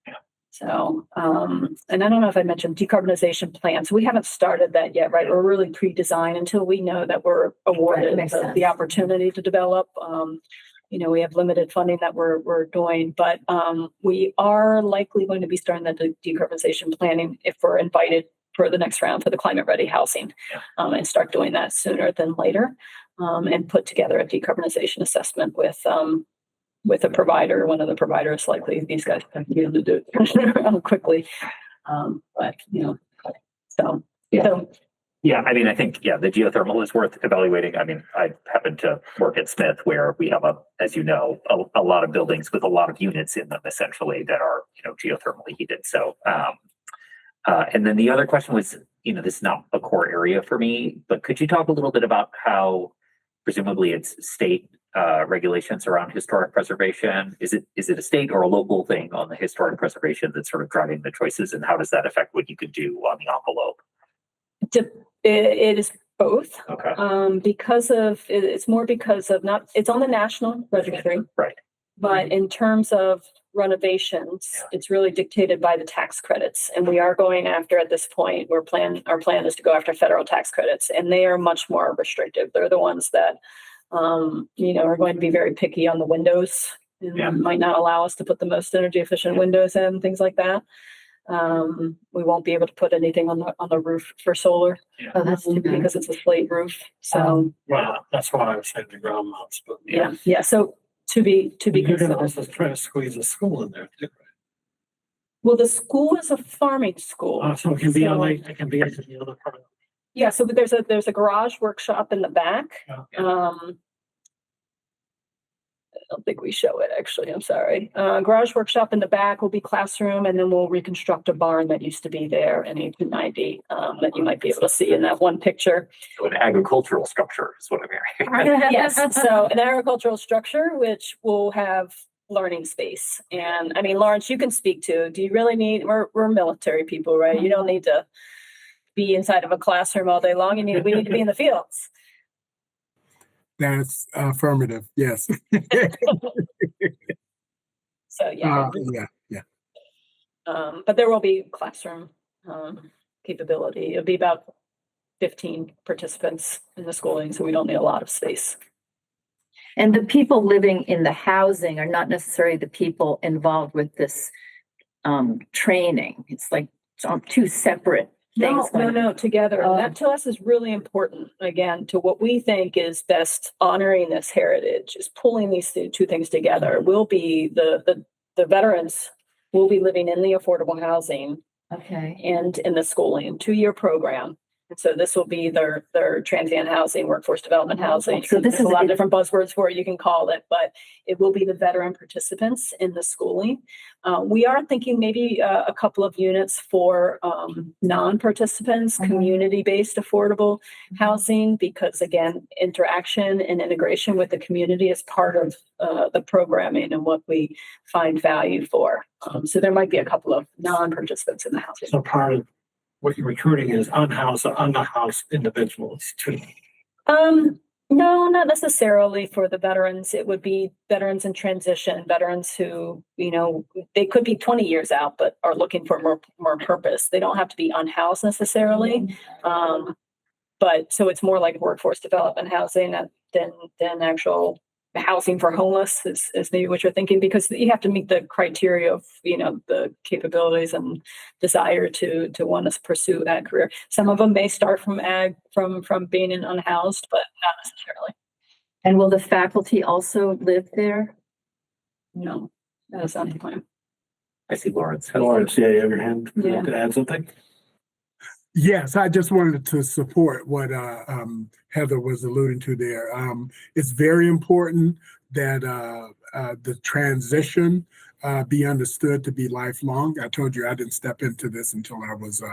Yeah. So, and I don't know if I mentioned decarbonization plans. We haven't started that yet, right? We're really pre-designed until we know that we're awarded makes sense. the opportunity to develop. We have limited funding that we're doing, but we are likely going to be starting the decarbonization planning if we're invited for the next round for the climate ready housing, and start doing that sooner than later, and put together a decarbonization assessment with a provider. One of the providers, likely these guys can be able to do it quickly. Yeah, I mean, I think, the geothermal is worth evaluating. I mean, I happen to work at Smith where we have as you know, a lot of buildings with a lot of units in them essentially that are, geothermally heated. So, and then the other question was, this is not a core area for me, but could you talk a little bit about how presumably it's state regulations around historic preservation? Is it a state or a local thing on the historic preservation that's sort of driving the choices, and how does that affect what you could do on the envelope? It is both. Okay. Because of it's more because of not it's on the national registry, Right. but in terms of renovations, it's really dictated by the tax credits, and we are going after at this point. Our plan is to go after federal tax credits, and they are much more restrictive. They're the ones that are going to be very picky on the windows and might not allow us to put the most energy efficient windows in, things like that. We won't be able to put anything on the roof for solar Oh, that's too bad. because it's a slate roof. So Well, that's why I was saying the ground mounts, but. yeah. So to be You can considered. also try to squeeze a school in there too. Well, the school is a farming school. So it can be So- it can be in the other part. Yeah, so there's a garage workshop in the back. Yeah. I don't think we show it, actually. I'm sorry. Garage workshop in the back will be classroom, and then we'll reconstruct a barn that used to be there in 1890 that you might be able to see in that one picture. So an agricultural structure is what I'm hearing. Yes, so an agricultural structure which will have learning space. And I mean, Lawrence, you can speak to, do you really need, we're military people, right? You don't need to be inside of a classroom all day long. We need to be in the fields. That's affirmative, yes. So yeah. Yeah. But there will be classroom capability. It'll be about 15 participants in the schooling, so we don't need a lot of space. And the people living in the housing are not necessarily the people involved with this training. It's like two separate things. No, together. And that to us is really important, again, to what we think is best honoring this heritage, is pulling these two things together. Will be the veterans will be living in the affordable housing Okay. and in the schooling, 2-year program. And so this will be their transient housing, workforce development housing. So this There's a is lot of different buzzwords for it, you can call it, but it will be the veteran participants in the schooling. We are thinking maybe a couple of units for non-participants, community-based affordable housing, because again, interaction and integration with the community is part of the programming and what we find value for. So there might be a couple of non-participants in the housing. So part of what you're recruiting is unhoused or under-housed individuals too. No, not necessarily for the veterans. It would be veterans in transition, veterans who, you know, they could be 20 years out, but are looking for more purpose. They don't have to be unhoused necessarily. But so it's more like workforce development housing than actual housing for homeless is maybe what you're thinking, because you have to meet the criteria of, you know, the capabilities and desire to want to pursue that career. Some of them may start from from being in unhoused, but not necessarily. And will the faculty also live there? No, that is not the plan. I see Lawrence. Lawrence, yeah, you have your hand. Would you like Yeah. to add something? Yes, I just wanted to support what Heather was alluding to there. It's very important that the transition be understood to be lifelong. I told you I didn't step into this until I was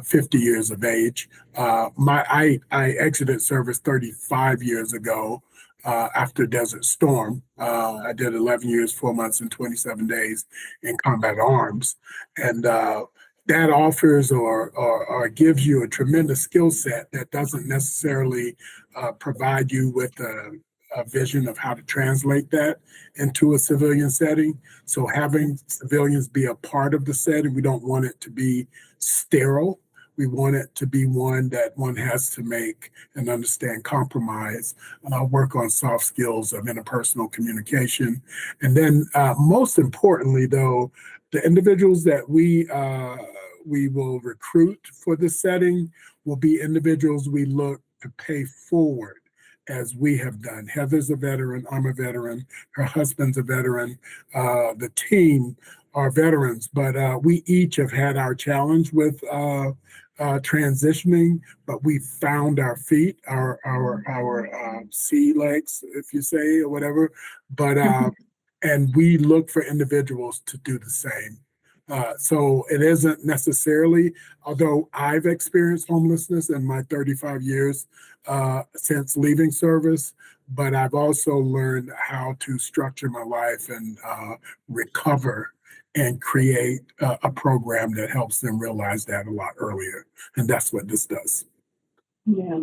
50 years of age. I exited service 35 years ago after Desert Storm. I did 11 years, 4 months, and 27 days in combat arms, and that offers or gives you a tremendous skill set that doesn't necessarily provide you with a vision of how to translate that into a civilian setting. So having civilians be a part of the setting, we don't want it to be sterile. We want it to be one that one has to make and understand compromise, work on soft skills of interpersonal communication. And then most importantly, though, the individuals that we will recruit for this setting will be individuals we look to pay forward as we have done. Heather's a veteran, I'm a veteran, her husband's a veteran, the team are veterans, but we each have had our challenge with transitioning, but we found our feet, our sea legs, if you say, or whatever, but and we look for individuals to do the same. So it isn't necessarily, although I've experienced homelessness in my 35 years since leaving service, but I've also learned how to structure my life and recover and create a program that helps them realize that a lot earlier. And that's what this does. Yeah.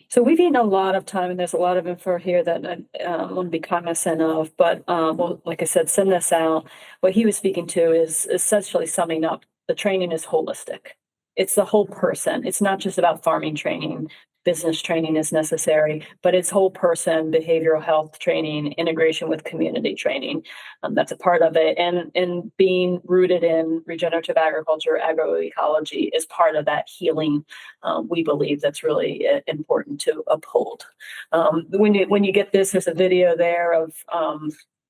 So we've eaten a lot of time, and there's a lot of info here that I want to be cognizant of. But well, like I said, send this out. What he was speaking to is essentially summing up. The training is holistic. It's the whole person. It's not just about farming training. Business training is necessary, but it's whole person, behavioral health training, integration with community training. That's a part of it. And being rooted in regenerative agriculture, agroecology is part of that healing. We believe that's really important to uphold. When you get this, there's a video there of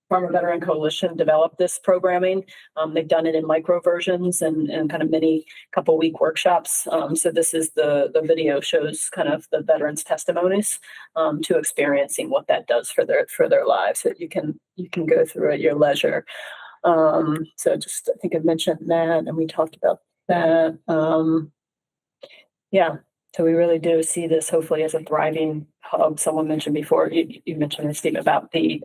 Farmer Veteran Coalition developed this programming. They've done it in micro versions and kind of mini couple week workshops. So this is the video shows kind of the veterans' testimonies to experiencing what that does for their lives. So you can go through at your leisure. So just I think I mentioned that, and we talked about that. Yeah. So we really do see this hopefully as a thriving hub. Someone mentioned before, you mentioned a statement about the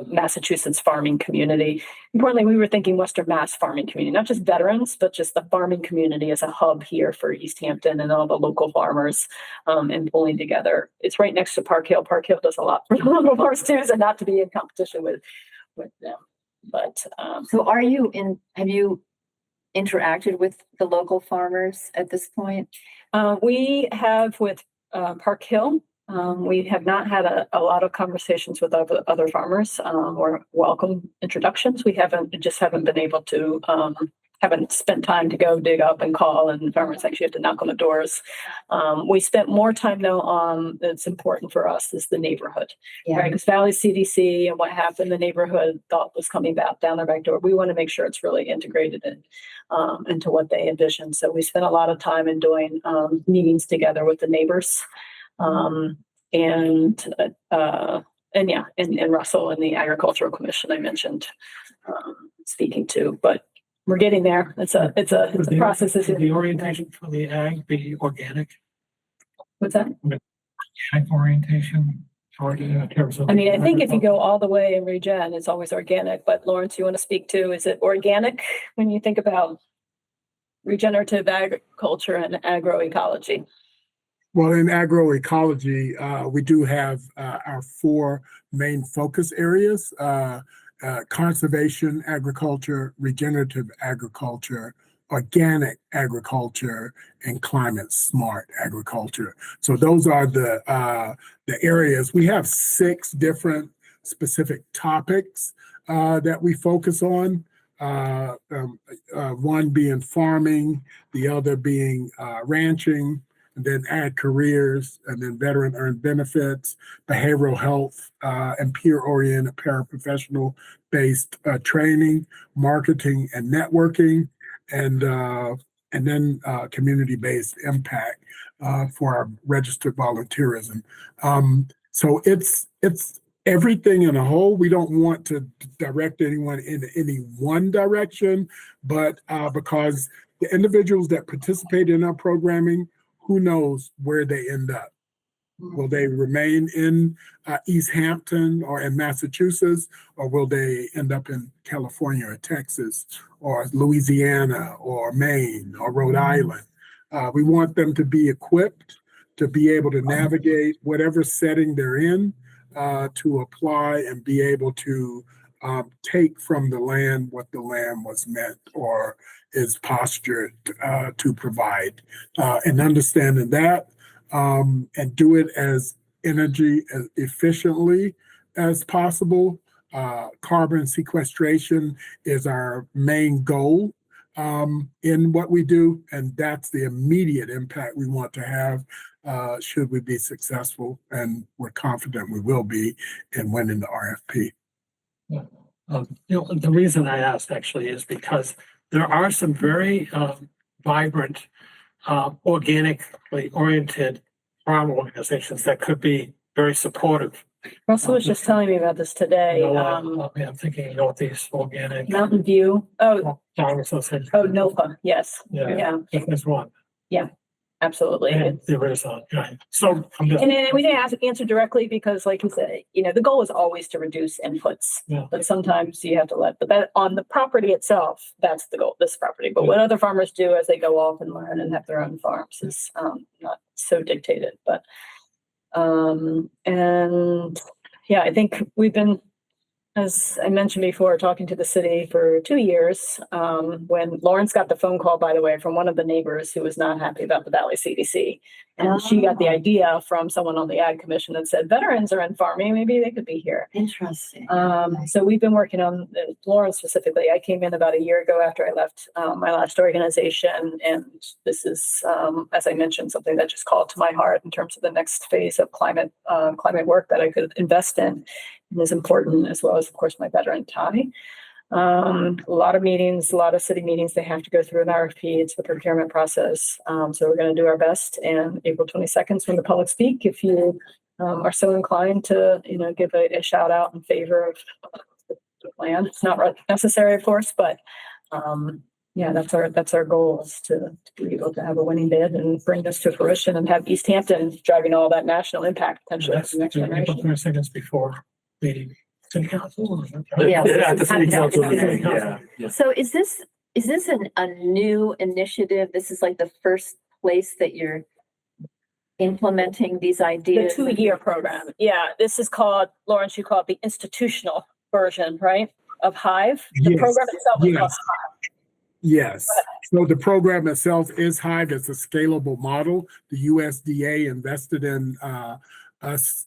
Massachusetts farming community. Importantly, we were thinking Western Mass farming community, not just veterans, but just the farming community as a hub here for Easthampton and all the local farmers and pulling together. It's right next to Park Hill. Park Hill does a lot for the local farmers too, so not to be in competition with them. But so have you interacted with the local farmers at this point? We have with Park Hill. We have not had a lot of conversations with other farmers or welcome introductions. We haven't been able to haven't spent time to go dig up and call, and farmers actually have to knock on the doors. We spent more time though on, that's important for us, is the neighborhood, right? Because Valley CDC and what happened, the neighborhood thought was coming back down their back door. We want to make sure it's really integrated into what they envisioned. So we spent a lot of time in doing meetings together with the neighbors, and Russell and the Agricultural Commission I mentioned speaking to, but we're getting there. It's a process. Should the orientation for the ag be organic? What's that? Ag orientation, or in terms of. I mean, I think if you go all the way in regen, it's always organic, but Lawrence, you want to speak to, is it organic when you think about regenerative agriculture and agroecology? Well, in agroecology, we do have our 4 main focus areas: conservation agriculture, regenerative agriculture, organic agriculture, and climate smart agriculture. So those are the areas. We have 6 different specific topics that we focus on. One being farming, the other being ranching, and then ag careers, and then veteran earned benefits, behavioral health, and peer-oriented paraprofessional-based training, marketing and networking, and then community-based impact for our registered volunteerism. So it's everything in a whole. We don't want to direct anyone in any one direction, but because the individuals that participate in our programming, who knows where they end up? Will they remain in Easthampton or in Massachusetts, or will they end up in California or Texas or Louisiana or Maine or Rhode Island? We want them to be equipped to be able to navigate whatever setting they're in, to apply and be able to take from the land what the land was meant or is postured to provide, and understanding that, and do it as energy as efficiently as possible. Carbon sequestration is our main goal in what we do, and that's the immediate impact we want to have should we be successful, and we're confident we will be in winning the RFP. Yeah. The reason I asked actually is because there are some very vibrant, organically oriented farm organizations that could be very supportive. Russell was just telling me about this today. I'm thinking Northeast Organic. Mountain View. Oh, Farm Association. NOFA. Yes. Yeah. There's one. Absolutely. And there is one. Right. So I'm just. And then we didn't answer directly because, like you said, the goal is always to reduce inputs. Yeah. But sometimes you have to but that on the property itself, that's the goal, this property. But what other farmers do as they go off and learn and have their own farms is not so dictated. But I think we've been, as I mentioned before, talking to the city for 2 years, when Lawrence got the phone call, by the way, from one of the neighbors who was not happy about the Valley CDC. And she got the idea from someone on the Ag Commission that said, veterans are in farming, maybe they could be here. Interesting. So we've been working on Lawrence specifically. I came in about a year ago after I left my last organization. And this is, as I mentioned, something that just called to my heart in terms of the next phase of climate work that I could invest in. And is important, as well as, of course, my veteran tie. A lot of meetings, a lot of city meetings, they have to go through an RFP. It's the procurement process. So we're going to do our best. And April 22nd is when the public speak. If you are so inclined to, give a shout out in favor of the plan, it's not necessary, of course, but that's our goal, is to be able to have a winning bid and bring this to fruition and have Easthampton driving all that national impact potentially. That's for the next generation. 30 seconds before meeting city council. Yes. At the city council. Yeah. So is this a new initiative? This is like the first place that you're implementing these The ideas? 2-year program. Yeah, this is called, Lawrence, you call it the institutional version, right? Of Hive. The Yes. program itself is Yes. called Hive. Yes. So the program itself is Hive. It's a scalable model. The USDA invested in us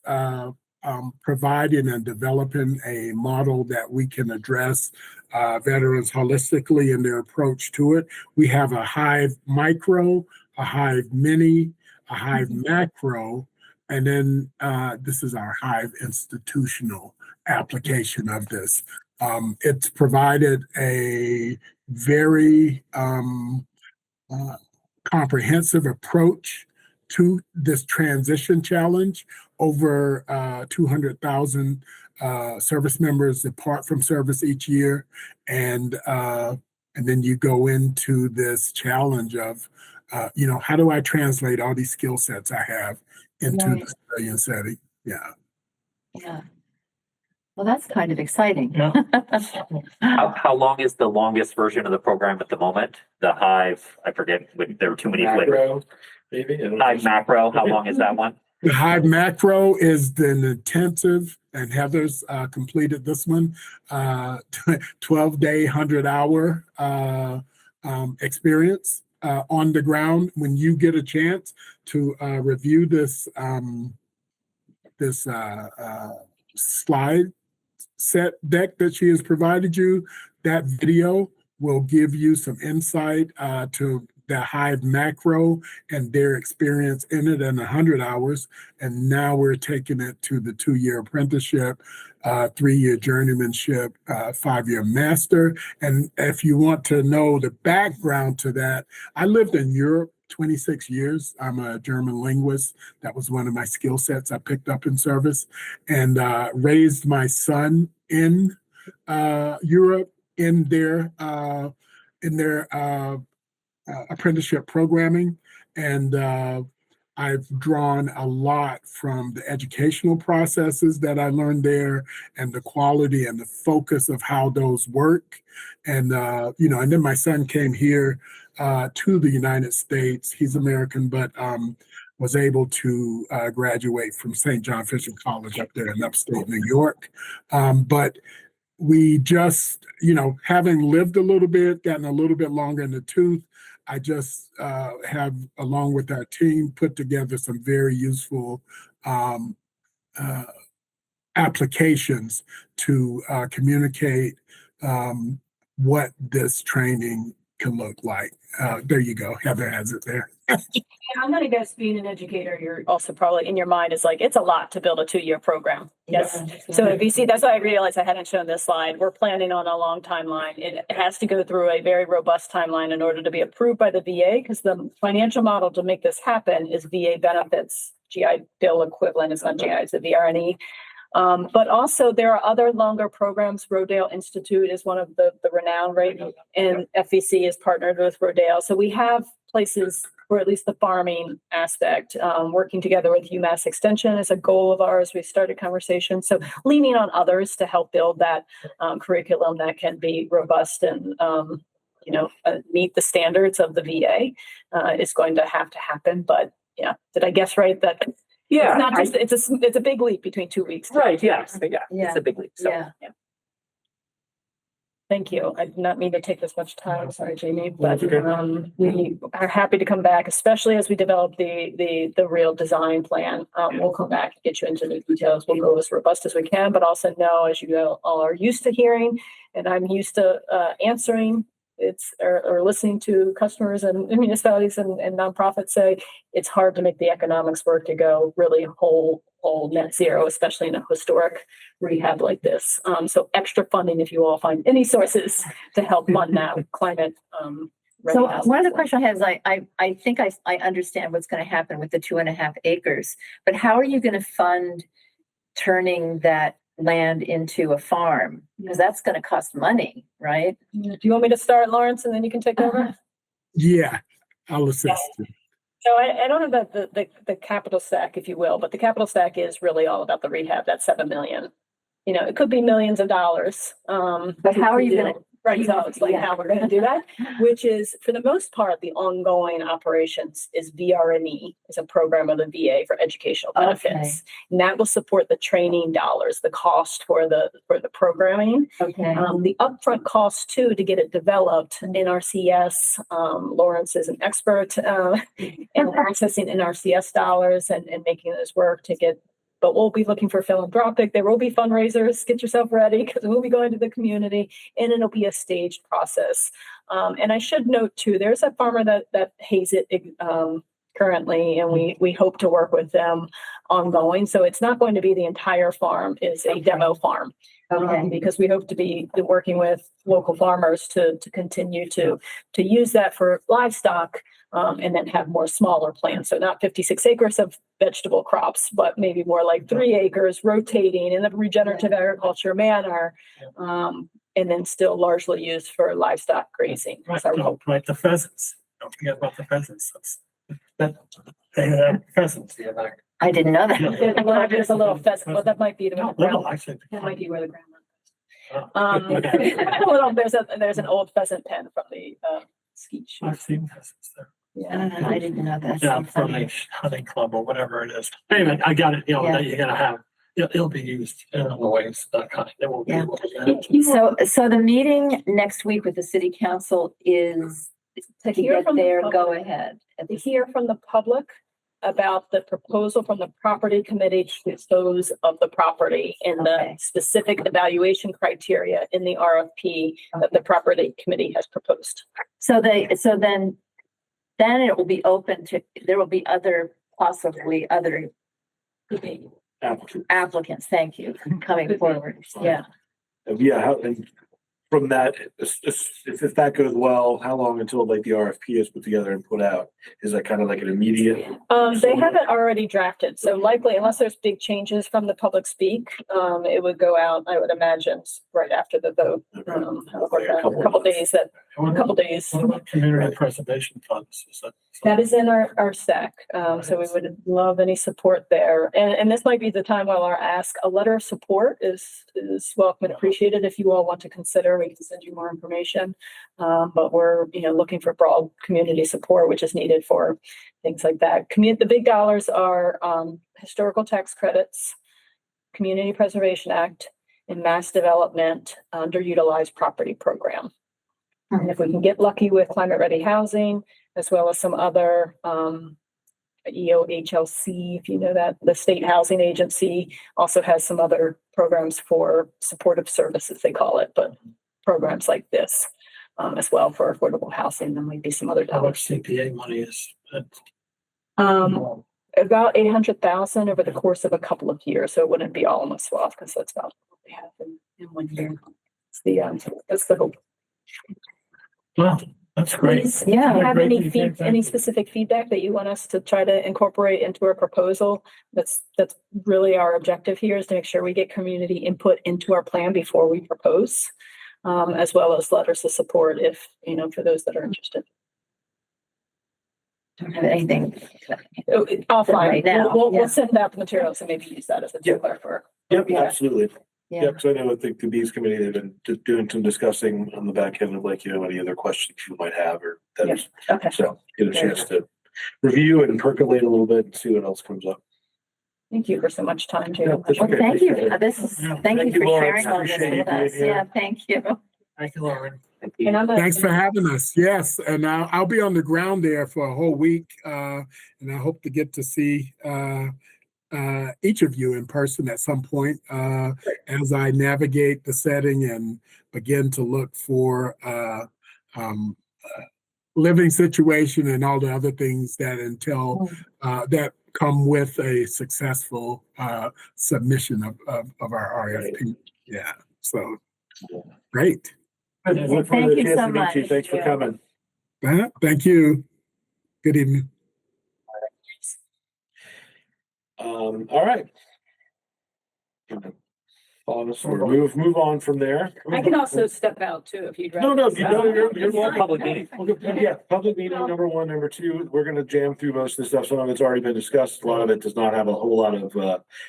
providing and developing a model that we can address veterans holistically in their approach to it. We have a Hive Micro, a Hive Mini, a Hive Macro, and then this is our Hive institutional application of this. It's provided a very comprehensive approach to this transition challenge. Over 200,000 service members depart from service each year, and then you go into this challenge of, how do I translate all these skill sets I have into Right. the civilian setting? Yeah. Yeah. Well, that's kind of exciting. Yeah. How long is the longest version of the program at the moment? The Hive, I forget, there were too many flavors. Macro, maybe. I don't know. Hive Macro, how long is that one? The Hive Macro is the intensive, and Heather's completed this one, 12-day, 100-hour experience on the ground. When you get a chance to review this slide set deck that she has provided you, that video will give you some insight to the Hive Macro and their experience in it in 100 hours. And now we're taking it to the 2-year apprenticeship, 3-year journeymanship, 5-year master. And if you want to know the background to that, I lived in Europe 26 years. I'm a German linguist. That was one of my skill sets I picked up in service, and raised my son in Europe in their apprenticeship programming. And I've drawn a lot from the educational processes that I learned there, and the quality and the focus of how those work. And and then my son came here to the United States. He's American, but was able to graduate from St. John Fisher College up there in upstate New York. But we just, having lived a little bit, gotten a little bit longer in the tooth, I just have, along with our team, put together some very useful applications to communicate what this training can look like. There you go. Heather has it there. I'm gonna guess, being an educator, you're also probably in your mind is like, it's a lot to build a 2-year program. Yes. So if you see, that's why I realized I hadn't shown this slide. We're planning on a long timeline. It has to go through a very robust timeline in order to be approved by the VA, because the financial model to make this happen is VA benefits. GI Bill equivalent is not GI, it's the VRNE. But also there are other longer programs. Rodale Institute is one of the renowned, right? And FEC is partnered with Rodale. So we have places, or at least the farming aspect, working together with UMass Extension is a goal of ours. We started conversations. So leaning on others to help build that curriculum that can be robust and, meet the standards of the VA is going to happen. But yeah, did I guess right that? Yeah. It's not just, it's a big leap between 2 weeks. Right, yeah, Yeah. it's a big leap, so. Yeah. Thank you. I did not mean to take this much time. Sorry, Jamie, but That's okay. we are happy to come back, especially as we develop the real design plan. We'll come back and get you into the details. We'll go as robust as we can, but also know, as you all are used to hearing, and I'm used to answering, or listening to customers and municipalities and nonprofits say, it's hard to make the economics work to go really whole net zero, especially in a historic rehab like this. So extra funding, if you all find any sources to help fund that climate. So one of the questions I have is, I think I understand what's going to happen with the 2.5 acres, but how are you going to fund turning that land into a farm? Because that's going to cost money, right? Do you want me to start, Lawrence, and then you can take over? Yeah, I'll assist you. So I don't have the capital stack, if you will, but the capital stack is really all about the rehab. That's $7 million. It could be millions of dollars. But how are you going to? Right, so it's like how we're going to do that, which is, for the most part, the ongoing operations is VRNE, is a program of the VA for educational benefits. Okay. And that will support the training dollars, the cost for the programming. Okay. The upfront cost too, to get it developed. NRCS, Lawrence is an expert in accessing NRCS dollars and making this work to get but we'll be looking for philanthropic. There will be fundraisers. Get yourself ready because we'll be going to the community, and it'll be a staged process. And I should note too, there's a farmer that hays it currently, and we hope to work with them ongoing. So it's not going to be the entire farm is a demo farm. Okay. Because we hope to be working with local farmers to continue to use that for livestock, and then have more smaller plants. So not 56 acres of vegetable crops, but maybe more like 3 acres rotating in a regenerative agriculture manner, and then still largely used for livestock grazing. Right, is our hope. right, the pheasants. Don't forget about the pheasants. They have pheasants. Yeah, like, I didn't know that. There's a little pheasant. Well, that might be the no, ground. little, actually. That might be where the ground. Oh, okay. There's an old pheasant pen from the skeet shoot. I've seen pheasants there. Yeah. I didn't know that. Yeah, from a hunting club or whatever it is. Anyway, I got it. You know, Yeah. that you're gonna have, it'll be used in other ways, that kind. It won't be Yeah. able to. So the meeting next week with the city council is to hear get from the their public. go ahead. To hear from the public about the proposal from the property committee to dispose of the property and the Okay. specific evaluation criteria in the RFP that the property committee has proposed. So then it will be open to, there will be possibly other applicants, thank you, coming forward. Yeah. Yeah, and from that, if that goes well, how long until like the RFP is put together and put out? Is that kind of like an immediate? They have it already drafted, so likely unless there's big changes from the public speak, it would go out, I would imagine, right after the vote. A couple days. What about community preservation funds? Is That is in our stack, so we would love any support there. And this might be the time while our ask, a letter of support is welcome and appreciated if you all want to consider. We can send you more information, but we're looking for broad community support, which is needed for things like that. The big dollars are historical tax credits, Community Preservation Act, and Mass Development Underutilized Property Program. And if we can get lucky with climate ready housing, as well as some other EOHLC, if you know that, the state housing agency also has some other programs for supportive services, they call it, but programs like this as well for affordable housing. There might be some other how dollars. much CPA money is? About 800,000 over the course of a couple of years, so it wouldn't be all in a swath because that's about what we have in 1 year. That's the hope. Well, that's great. Please, if you have Great any feedback. any specific feedback that you want us to try to incorporate into our proposal, that's really our objective here, is to make sure we get community input into our plan before we propose, as well as letters of support if, for those that are interested. Don't have anything. Offline, Right now, we'll yeah. send out the materials and maybe use that as a template for. Yep, Yeah. absolutely. Yeah. Yep, so I know, I think the Bees Committee, they've been doing some discussing on the back end of any other questions you might have or that is, Okay. so get a chance to review and percolate a little bit and see what else comes up. Thank you for so much time, Jay. Yeah, that's Well, okay. thank you. Appreciate it. Thank Thank you you, for Lawrence. sharing all this Appreciate you with us. being here. Yeah, thank you. Thank you, Lauren. And I'm Thanks for having us. Yes, and I'll be on the ground there for a whole week, and I hope to get to see each of you in person at some point as I navigate the setting and begin to look for living situation and all the other things that entail that come with a successful submission of our RFP. Yeah, so great. Look forward to Thank you the chance so to meet you. much. Thanks for coming. Thank you. Good evening. All right. Follow us or move on from there. I can also step out too if you'd rather. No, you're welcome. Public meeting. Yeah, public meeting, number one. Number two, we're gonna jam through most of the stuff. Some of it's already been discussed. A lot of it does not have a whole lot of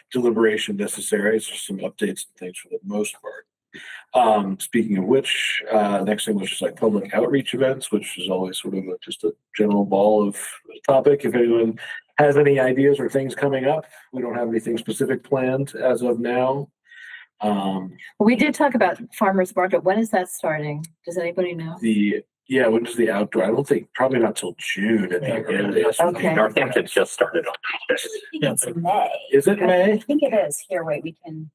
deliberation necessary. It's just some updates and things for the most part. Speaking of which, next thing was just like public outreach events, which is always sort of just a general ball of topic. If anyone has any ideas or things coming up, we don't have anything specific planned as of now. We did talk about farmer's market. When is that starting? Does anybody know? The Yeah, when does the outdoor? I don't think, probably not till June at the earliest. Okay. Northampton just started on I think it's May. Is it I May? think it is. Here, wait, we can.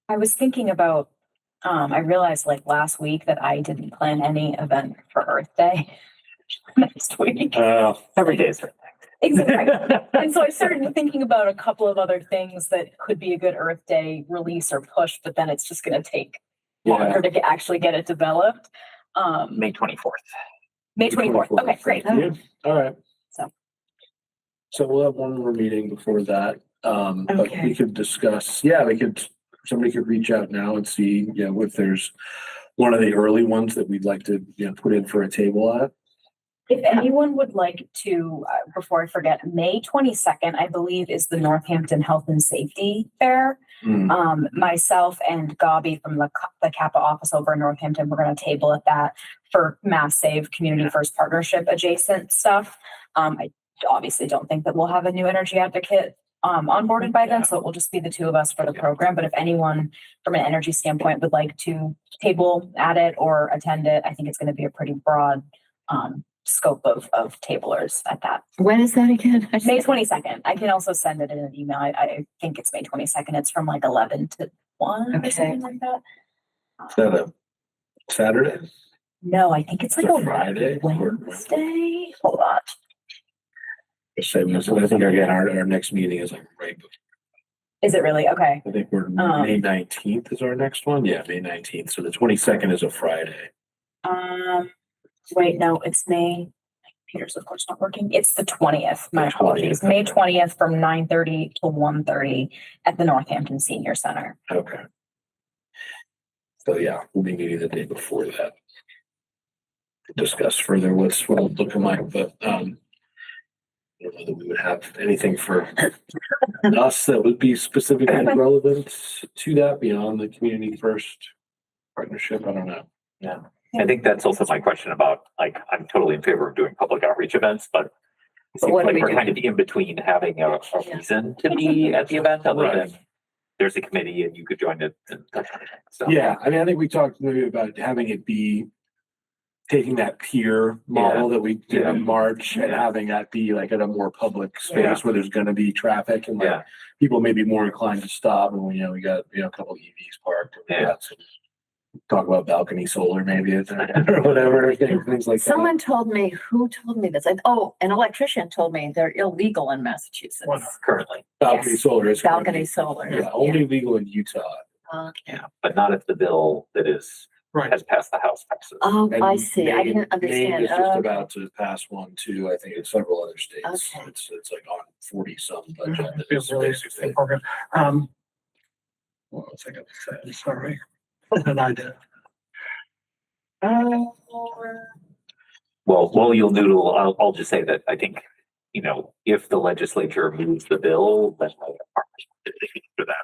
I was thinking about, I realized like last week that I didn't plan any event for Earth Day next week. every day is. Exactly. And so I started thinking about a couple of other things that could be a good Earth Day release or push, but then it's just going to take longer to actually get it developed. May 24th. May 24th. Okay, great. Yeah. All right. So we'll have one more meeting before that. But Okay. we could discuss, somebody could reach out now and see, if there's one of the early ones that we'd like to, put in for a table at. if anyone would like to, before I forget, May 22nd, I believe, is the Northampton Health and Safety Fair. Myself and Gabi from the CAPA office over in Northampton, we're going to table at that for Mass Save Community First Partnership adjacent stuff. I obviously don't think that we'll have a new energy advocate onboarded by then, so it will just be the two of us for the program. But if anyone from an energy standpoint would like to table at it or attend it, I think it's going to be a pretty broad scope of tablers at that. When is that again? May 22nd. I can also send it in an email. I think it's May 22nd. It's from like 11 to 1 or something like that. Is that a Saturday? No, I think it's like It's a a Friday? Wednesday. Hold on. So I think again, our next meeting is like right before. Is it really? Okay. I think we're May 19th is our next one. Yeah, May 19th. So the 22nd is a Friday. Wait, no, it's May. Computer's of course not working. It's the 20th. My The 20th, apologies. May okay. 20th from 9:30 to 1:30 at the Northampton Senior Center. Okay. So yeah, we'll be meeting the day before that. To discuss further what's looking like, but I don't know that we would have anything for us that would be specifically relevant to that beyond the community first partnership. I don't know. Yeah. I think that's also my question about, like, I'm totally in favor of doing public outreach events, but it seems what do like we we're do? kind of in between having a reason to be at the event other than there's a committee and you could join it and that kind of thing. So Yeah, I mean, I think we talked maybe about having it be taking that peer model that we did in March and having that be like at a more public space where there's gonna be traffic and like people may be more inclined to stop and we got, a couple EVs parked. And we got some talk about balcony solar maybe or whatever, things like that. Someone told me, who told me this? An electrician told me they're illegal in Massachusetts. currently. Balcony solar is. Balcony solar. Yeah, only legal in Utah. Yeah, but not if the bill that is has passed the House passes. Oh, And I see. I didn't Maine understand. is just about to pass one too, I think in several other states. Okay. It's like on 40 some budget. that Feels is really basically- program. What was I gonna say? Sorry. An idea. Well, while you'll noodle, I'll just say that I think, if the legislature moves the bill, then for that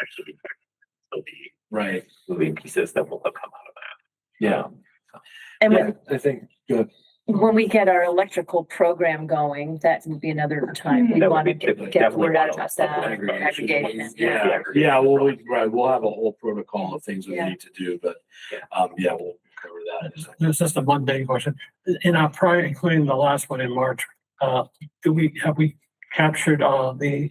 actually there'll be Right, moving pieces that will have come out of that. yeah, And yeah, I think, good. when we get our electrical program going, that would be another time. We That would want to be get definitely word out one about of that. the Aggregation. Yeah, well, we'll have a whole protocol of things that we Yeah. need to do, but, we'll cover that in a second. This is the mundane question. In our prior, including the last one in March, have we captured the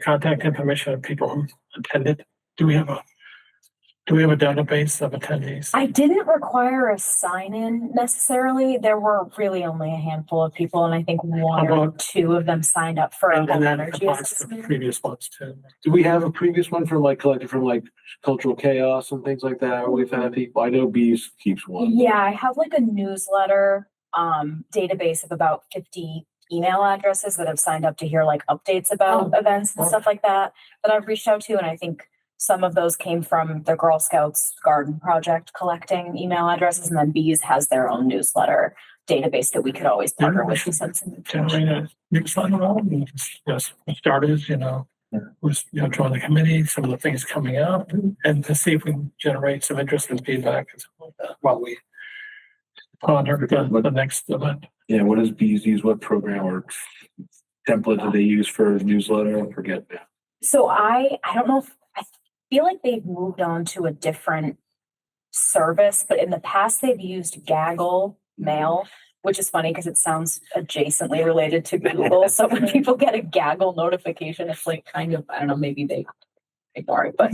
contact information of people who attended? Do we have a database of attendees? I didn't require a sign-in necessarily. There were really only a handful of people, and I think one How or about- two of them signed up for a And home then energy applies to assessment. previous ones too. Do we have a previous one from collected from cultural chaos and things like that? We've had people, I know Bees keeps one. Yeah, I have like a newsletter database of about 50 email addresses that have signed up to hear like updates about events and stuff like that I've reached out to, and I think some of those came from the Girl Scouts Garden Project collecting email addresses, and then Bees has their own newsletter database that we could always partner with to send some Generate information. a newsletter out and just starters, was, join the committee, some of the things coming up and to see if we can generate some interest and feedback and stuff like that while we ponder the next event. Yeah, what does Bees use? What program or template do they use for newsletter? I forget now. So I don't know if I feel like they've moved on to a different service, but in the past they've used Gaggle Mail, which is funny because it sounds adjacently related to Google. So when people get a Gaggle notification, it's like kind of, I don't know, maybe they ignore it, but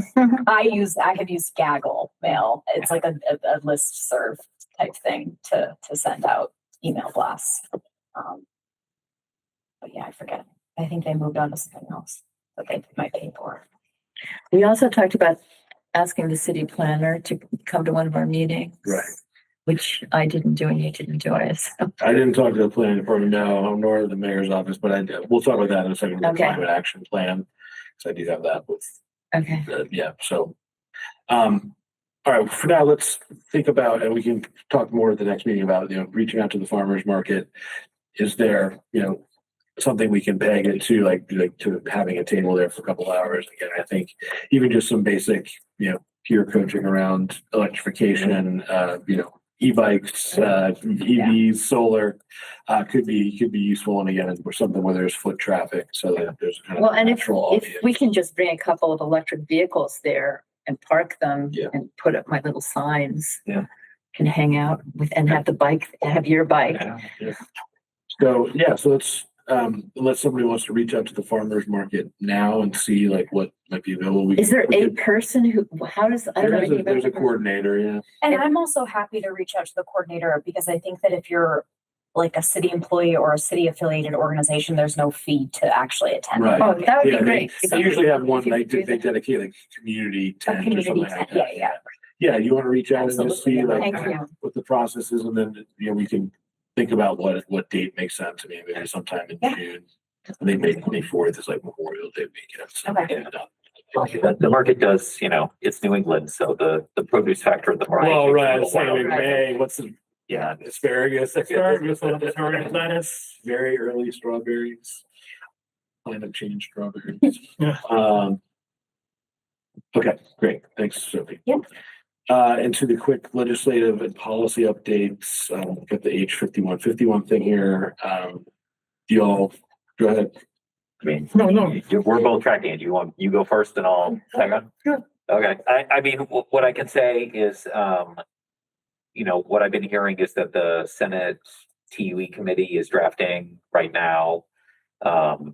I have used Gaggle Mail. It's like a list serve type thing to send out email blasts. But yeah, I forget. I think they moved on to something else that they might pay for. We also talked about asking the city planner to come to one of our meetings. Right. Which I didn't do and you didn't do it. So. I didn't talk to the planning department, no, nor the mayor's office, but we'll talk about that in a second. The Okay. Climate action plan. So I do have that with, Okay. yeah, so. All right, for now, let's think about, and we can talk more at the next meeting about, reaching out to the farmer's market. Is there, something we can peg it to, like to having a table there for a couple hours? Again, I think even just some basic, peer coaching around electrification, e-bikes, EVs, solar, could be useful. And again, or something where there's foot traffic, so that there's kind of Well, and if audience. we can just bring a couple of electric vehicles there and park them and put up my little signs. Yeah. Can hang out with and have your bike. Yeah. So let's unless somebody wants to reach out to the farmer's market now and see like what might be available. Is there a person who, I don't know anything about There's a the person. coordinator, yeah. And I'm also happy to reach out to the coordinator because I think that if you're like a city employee or a city affiliated organization, there's no fee to actually attend. Right. Oh, that would Yeah, be great. They usually have one, If you like could do they that. dedicate like community tent or community something tent, like that. yeah. Yeah, you want to reach out and just Absolutely, see like Thank you. what the process is, and then we can think about what date makes sense. I mean, maybe sometime in June. I think May 24th is like Memorial Day weekend. So Okay. The market does, it's New England, so the produce factor of the market. Well, takes a right. little So in while. May, what's the Yeah, asparagus? Asparagus, lettuce. Very early strawberries. Climate change strawberries. Yeah. Okay, great. Thanks, Sophie. Yep. And to the quick legislative and policy updates, got the H5151 thing here. Y'all go ahead. I mean, No. we're both tracking it. You go first and I'll second? Sure. Okay, I mean, what I can say is, what I've been hearing is that the Senate TUE committee is drafting right now.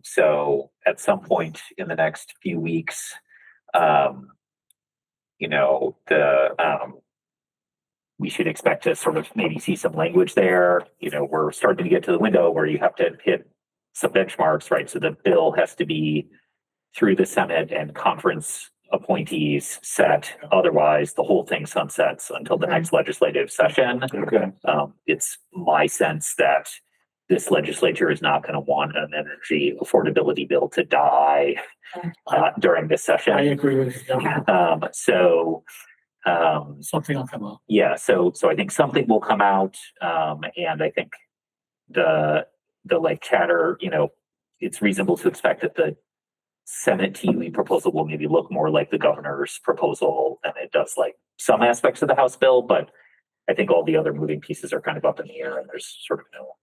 So at some point in the next few weeks, we should expect to sort of maybe see some language there. We're starting to get to the window where you have to hit some benchmarks, right? So the bill has to be through the Senate and conference appointees set. Otherwise, the whole thing sunsets until the next legislative session. Okay. It's my sense that this legislature is not going to want an energy affordability bill to die during this session. I agree with you. Something will come up. Yeah, so I think something will come out, and I think the like chatter, it's reasonable to expect that the Senate TUE proposal will maybe look more like the governor's proposal than it does like some aspects of the House bill, but I think all the other moving pieces are kind of up in the air, and there's sort of no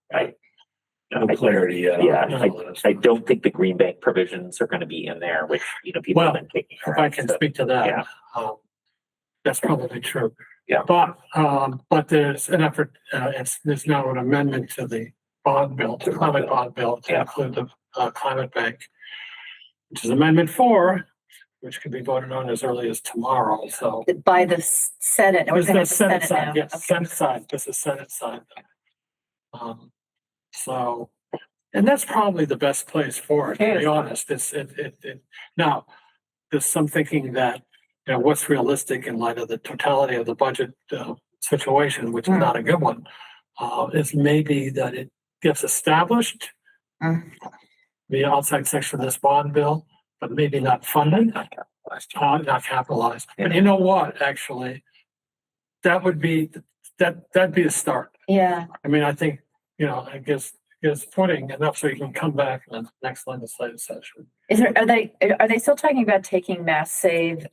Clarity. I don't think the Green Bank provisions are going to be in there, which people have been taking. If I can speak to that. Yeah. That's probably true. Yeah. But there's an effort, there's now an amendment to the bond bill, to climate bond bill to include the climate bank, which is Amendment 4, which could be voted on as early as tomorrow, so. By the Senate. We're This gonna is have the the Senate Senate side, now. yes, Okay. Senate side, this is Senate side. So, and that's probably the best place for it, to be honest. Now, there's some thinking that, what's realistic in light of the totality of the budget situation, which is not a good one, is maybe that it gets established, the outside section of this bond bill, but maybe not funded, not capitalized. And you know what, actually, that'd be a start. Yeah. I mean, I think, it gives footing enough so you can come back in the next legislative session. Are they still talking about taking mass save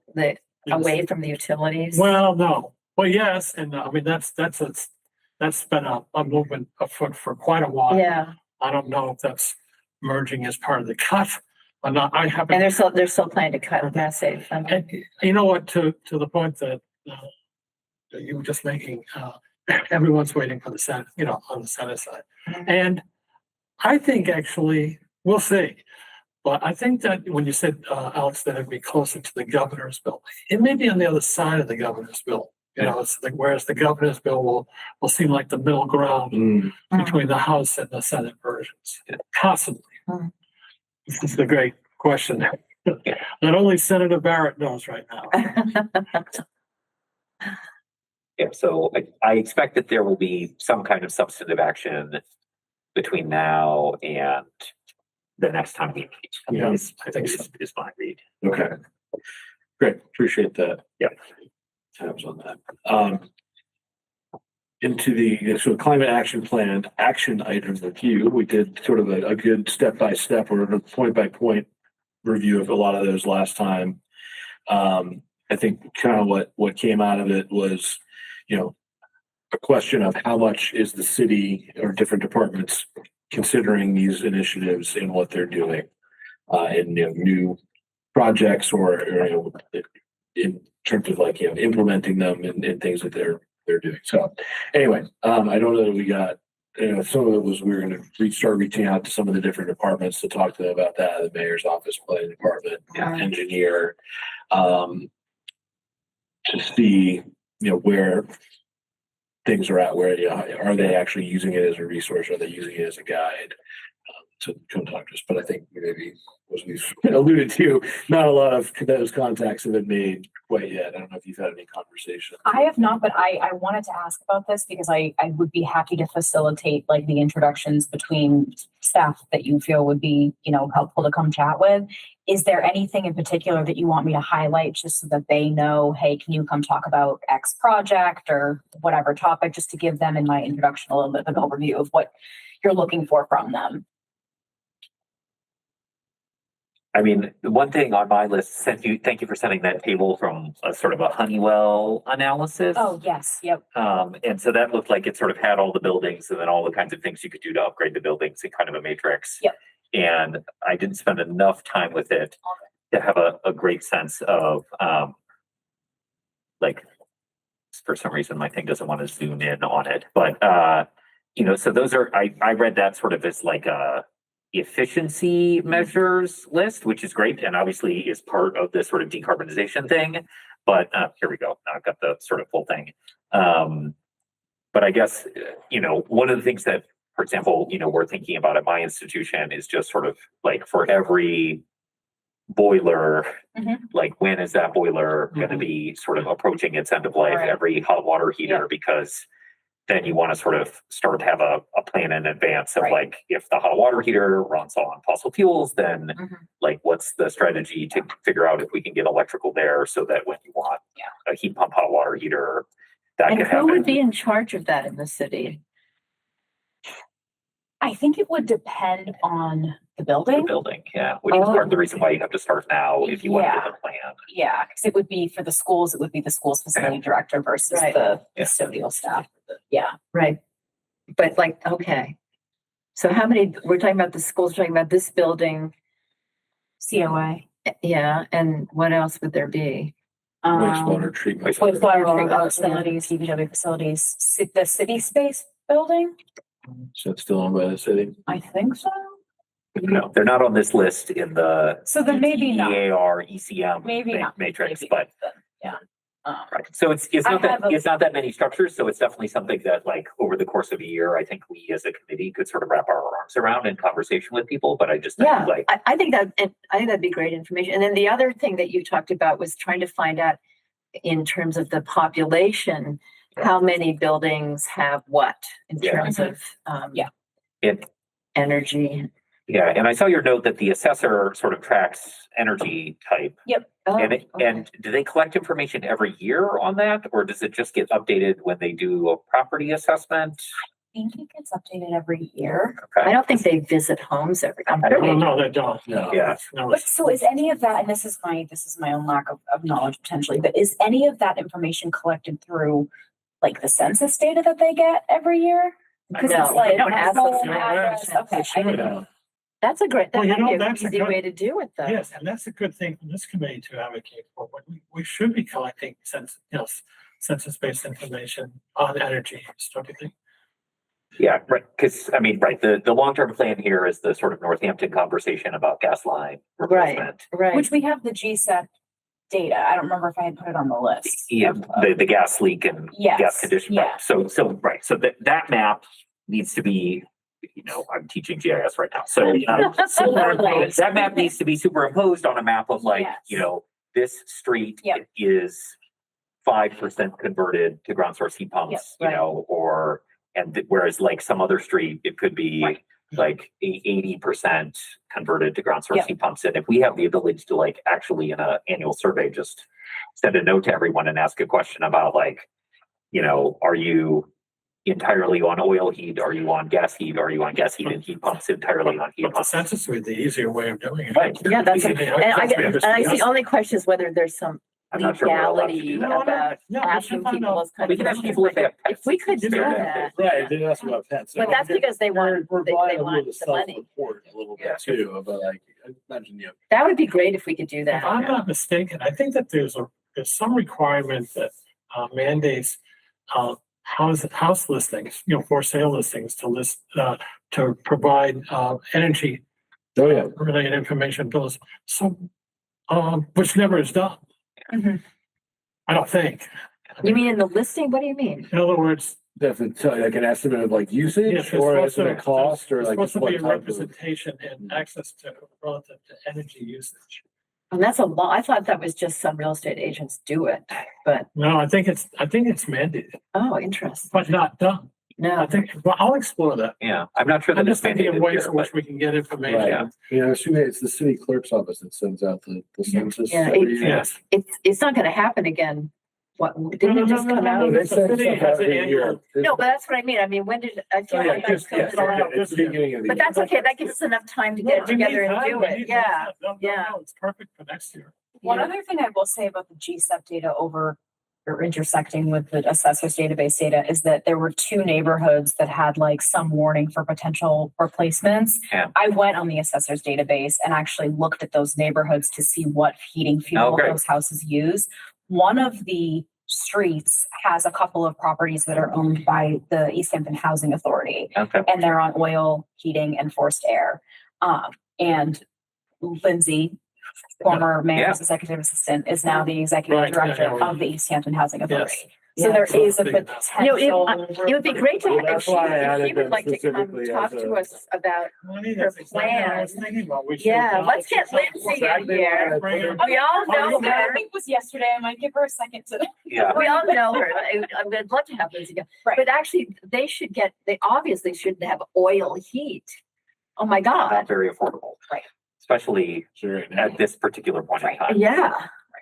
away from the utilities? Well, no. Well, yes, and I mean, that's been a movement afoot for quite a while. Yeah. I don't know if that's merging as part of the cut or not. I haven't. And they're still planning to cut mass save. And you know what, to the point that you were just making, everyone's waiting for the Senate, on the Senate side. And I think actually, we'll see. But I think that when you said, Alex, that it'd be closer to the governor's bill, it may be on the other side of the governor's bill. It's like, whereas the governor's bill will seem like the middle ground between the House and the Senate versions, possibly. This is the great question that only Senator Barrett knows right now. Yeah, so I expect that there will be some kind of substantive action between now and the next time we meet. Yeah, I think is my read. Okay. Great. Appreciate that. Yeah. Tabs on that. Into the climate action plan action item review, we did sort of a good step-by-step or a point-by-point review of a lot of those last time. I think kind of what came out of it was, a question of how much is the city or different departments considering these initiatives in what they're doing, in new projects or in terms of implementing them in things that they're doing. So anyway, I don't know that we got, some of it was we were going to start reaching out to some of the different departments to talk to them about that, the mayor's office, planning department, engineer, to see, where things are at, where, are they actually using it as a resource? Are they using it as a guide? To come talk to us, but I think maybe, as we've alluded to, not a lot of those contacts have been made quite yet. I don't know if you've had any conversation. I have not, but I wanted to ask about this because I would be happy to facilitate the introductions between staff that you feel would be, helpful to come chat with. Is there anything in particular that you want me to highlight just so that they know, hey, can you come talk about X project or whatever topic, just to give them in my introduction a little bit of an overview of what you're looking for from them? I mean, the one thing on my list, thank you for sending that table from a sort of a Honeywell analysis. Oh, yes. Yep. And so that looked like it sort of had all the buildings and then all the kinds of things you could do to upgrade the buildings in kind of a matrix. Yep. And I didn't spend enough time with it to have a great sense of, for some reason, my thing doesn't want to zoom in on it. But, so those are, I read that sort of as like a efficiency measures list, which is great and obviously is part of this sort of decarbonization thing. But here we go. Now I've got the sort of full thing. But I guess, one of the things that, for example, we're thinking about at my institution is just sort of like for every boiler, when is that boiler going to be sort of approaching its end of life, every hot water heater, because then you want to sort of start to have a plan in advance of if the hot water heater runs on fossil fuels, then what's the strategy to figure out if we can get electrical there so that when you want a heat pump hot water heater, that And can who happen. would be in charge of that in the city? I think it would depend on the building. The building, which is part of the reason why you have to start now if you want to get the plan. Yeah, because it would be for the schools, it would be the school's facility director versus the custodial staff. Yeah. Right. But okay. So how many, we're talking about the schools, talking about this building. COA. Yeah. And what else would there be? Wastewater treatment. Wastewater treatment facilities, DPW facilities, the city space building. So it's still owned by the city. I think so. No, they're not on this list in the So then maybe not. EAR, ECM Maybe not. matrix, Maybe. but Yeah. right. So it's I not that have a- it's not that many structures. So it's definitely something that over the course of a year, I think we as a committee could sort of wrap our arms around in conversation with people. But I just think I think that'd be great information. And then the other thing that you talked about was trying to find out in terms of the population, how many buildings have what in terms of energy. Yeah, and I saw your note that the assessor sort of tracks energy type. Yep. And do they collect information every year on that, or does it just get updated when they do a property assessment? I think it gets updated every year. I don't think they visit homes every. No, they don't. No. Yeah. No. But so is any of that, and this is my own lack of knowledge potentially, but is any of that information collected through the census data that they get every year? Because No, it's like they don't have home the address. Okay, I didn't know. That's a great, that Well, might be that's an a easy good- way to do it though. Yes, and that's a good thing for this committee to advocate for. But we should be collecting census-based information on energy use, don't you think? Yeah, right, because I mean, right, the long-term plan here is the sort of Northampton conversation about gas line replacement. Right. Which we have the GSEP data. I don't remember if I had put it on the list. Yeah, the gas leak and Yes, gas condition. yeah. So right, so that map needs to be, I'm teaching GIS right now. So that map needs to be superimposed on a map of like, Yes. This street Yep. is 5% converted to ground source heat pumps, Yep, right. Whereas like some other street, it could be Right. like 80% converted to ground source Yep. heat pumps. And if we have the ability to like actually in an annual survey, just send a note to everyone and ask a question about like, are you entirely on oil heat? Are you on gas heat? Are you on gas heat and heat pumps entirely on heat But the pumps? census would be the easier way of doing it. Right. Yeah, that's, Yeah, and I see the only question is whether there's some I'm not sure we're allowed to legality do that. No, about no, we should asking find people out. those kind We of can ask questions. people if they have If we could do Yeah. that, Right, they asked about pets. but that's because they want, We're they liable want to the money. self-report a little Yeah. bit too, but like, imagine, That would be great if we could do If I'm that. not mistaken, I think that there's some requirement that mandates house listings, for sale listings to list to provide energy oh yeah. related information bills. So which never is done. Mhm. I don't think. You mean in the listing? What do you mean? In other words, Definitely tell you like an estimate of like usage yes, or estimate of cost or there's like supposed to what be a type of. representation and access to relative to energy usage. And that's a lot. I thought that was just some real estate agents do it, but, No, I think it's mandated, oh, interesting. but not done. I No, think, well, I'll explore that. Yeah, I'm not sure that I'm it's just thinking of mandated ways here, in which but we can get information. Yeah. Assuming it's the city clerk's office that sends out the census. Yeah, every year. Yes. it's not gonna happen again. What, didn't No, it no, just no, come no, out? no, They the send city stuff has out every an year. annual- No, but that's what I mean. I mean, when did, I feel Oh, yeah, like just, that's coming out. it's the beginning of the But year. that's okay. That gives us enough time to No, get it we need together and time, do we it. need Yeah. no, yeah. it's perfect for next year. One Yeah. other thing I will say about the GSEP data or intersecting with the assessor's database data is that there were 2 neighborhoods that had like some warning for potential replacements. Yeah. I went on the assessor's database and actually looked at those neighborhoods to see what heating fuel great. those houses use. One of the streets has a couple of properties that are owned by the Easthampton Housing Authority, okay. and they're on oil, heating, and forced air. And Lindsay, former mayor's executive assistant, is now the executive Right, yeah, director yeah. of the Easthampton Housing Authority. Yes. So there is a Big enough. You know, potential. it would be great to, Well, if that's she, why I if added she would them like to come specifically talk as to a- us about, Honey, Her that's exactly what I was plan. thinking about. We should yeah, acknowledge let's get her. Lindsay in Exactly here. what Bring her. We all know I her. think it was yesterday. I might give her a second to. Yeah. We all know her. I'd love to have Lindsay go. Right. But actually, they obviously shouldn't have oil heat. Oh my Not God. very affordable. Right. Especially Sure. at this particular point in Right. time. Yeah,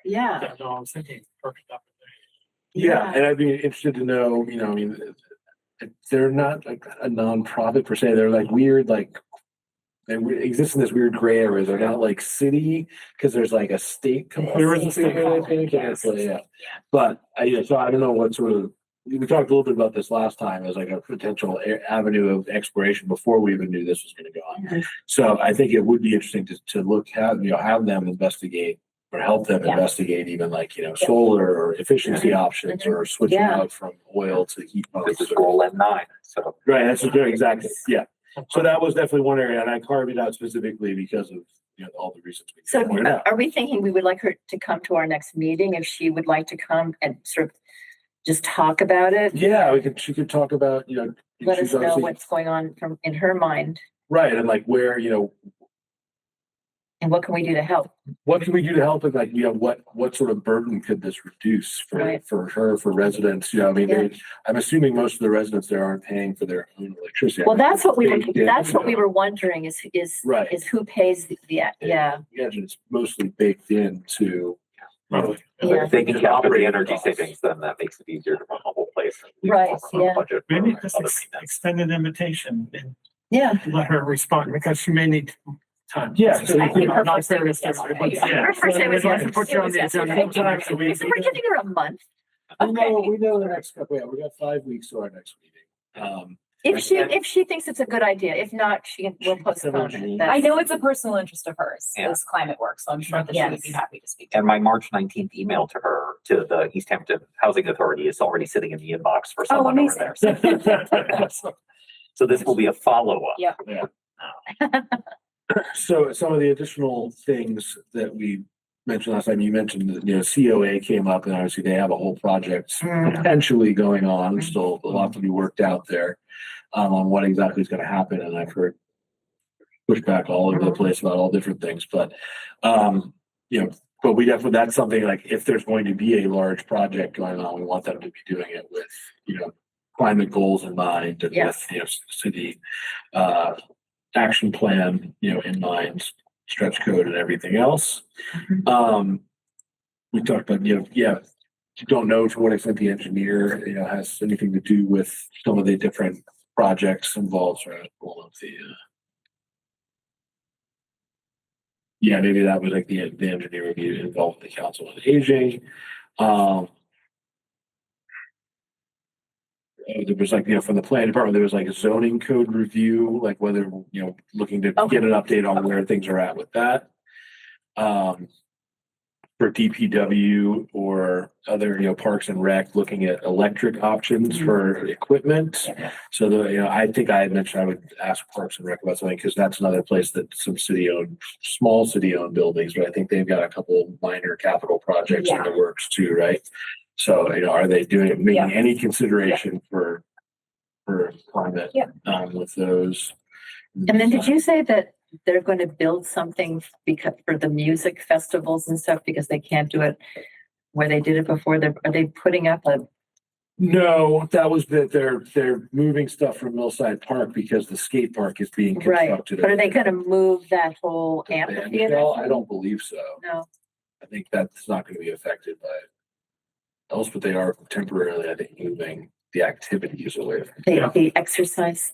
yeah. Yeah, no, I was thinking perfect opportunity. Yeah, and I'd be interested to know, I mean, they're not like a nonprofit per se. They're like weird, like they exist in this weird gray area. They're not like city because there's like a state component. There is a state to it, I think, and it's like, yeah. But so I don't know what sort of. We talked a little bit about this last time as like a potential avenue of exploration before we even knew this was going to go on. Mhm. So I think it would be interesting to look at, have them investigate or help them Yeah. investigate even like, solar or efficiency options or switching Yeah. out from oil to heat pumps. This is goal M9, so. Right, that's very exactly, yeah. So that was definitely one area and I carved it out specifically because of, all the reasons we So pointed out. are we thinking we would like her to come to our next meeting if she would like to come and sort of just talk about it? Yeah, she could talk about, Let she's us know obviously- what's going on in her mind right, and like where, and what can we do to help? what can we do to help and like, what sort of burden could this reduce Right. for her, for residents, I mean, Yeah. I'm assuming most of the residents there aren't paying for their own electricity. Well, that's what we Baked in, were wondering is Right. who pays yeah. I imagine it's mostly baked into. Probably. Yeah. If they can capture the Operating energy costs. savings, then that makes it easier to run the whole place. Right, yeah. Budget for Maybe just other maintenance. extend an invitation and Yeah. let her respond because she may need time. Yeah, so I think her Not first name fair was to yes. everybody. Yeah, her first name was We'd like yes. to put you on the agenda sometime so we- We're giving her a month. We know the next couple, we got 5 weeks to our next meeting. If she thinks it's a good idea, if not, she will postpone it. I know it's a personal interest of hers, Yeah. is climate work, so I'm sure that she would be Yes. happy to speak to. And my March 19th email to her, to the Easthampton Housing Authority, is already sitting in the inbox for someone over there. So this will be a follow-up. Yeah. So some of the additional things that we mentioned last time, you mentioned that, COA came up, and obviously they have a whole project potentially going on. There's still a lot to be worked out there on what exactly is going to happen. And I've heard pushback all over the place about all different things, but but we definitely, that's something like, if there's going to be a large project going on, we want them to be doing it with, climate goals in mind, and Yes. with, city action plan, in mind, stretch code and everything else. We talked about, you don't know to what extent the engineer, has anything to do with some of the different projects involved, right? All of the, maybe that was like the engineer would be involved with the council on aging. There was like, from the planning department, there was like a zoning code review, like whether, looking to get an update on where things are at with that. For DPW or other, Parks and Rec, looking at electric options for equipment. So I think I had mentioned I would ask Parks and Rec about something, because that's another place that some small city-owned buildings, but I think they've got a couple minor capital projects in the works too, right? So, are they making any consideration for climate with those? And then did you say that they're going to build something because for the music festivals and stuff, because they can't do it where they did it before? Are they putting up a? No, that was that they're moving stuff from Millside Park because the skate park is being Right, constructed. but are they going to move that whole amphitheater? I don't believe so. No. I think that's not going to be affected by it. Else, but they are temporarily, I think, moving the activities away from The exercise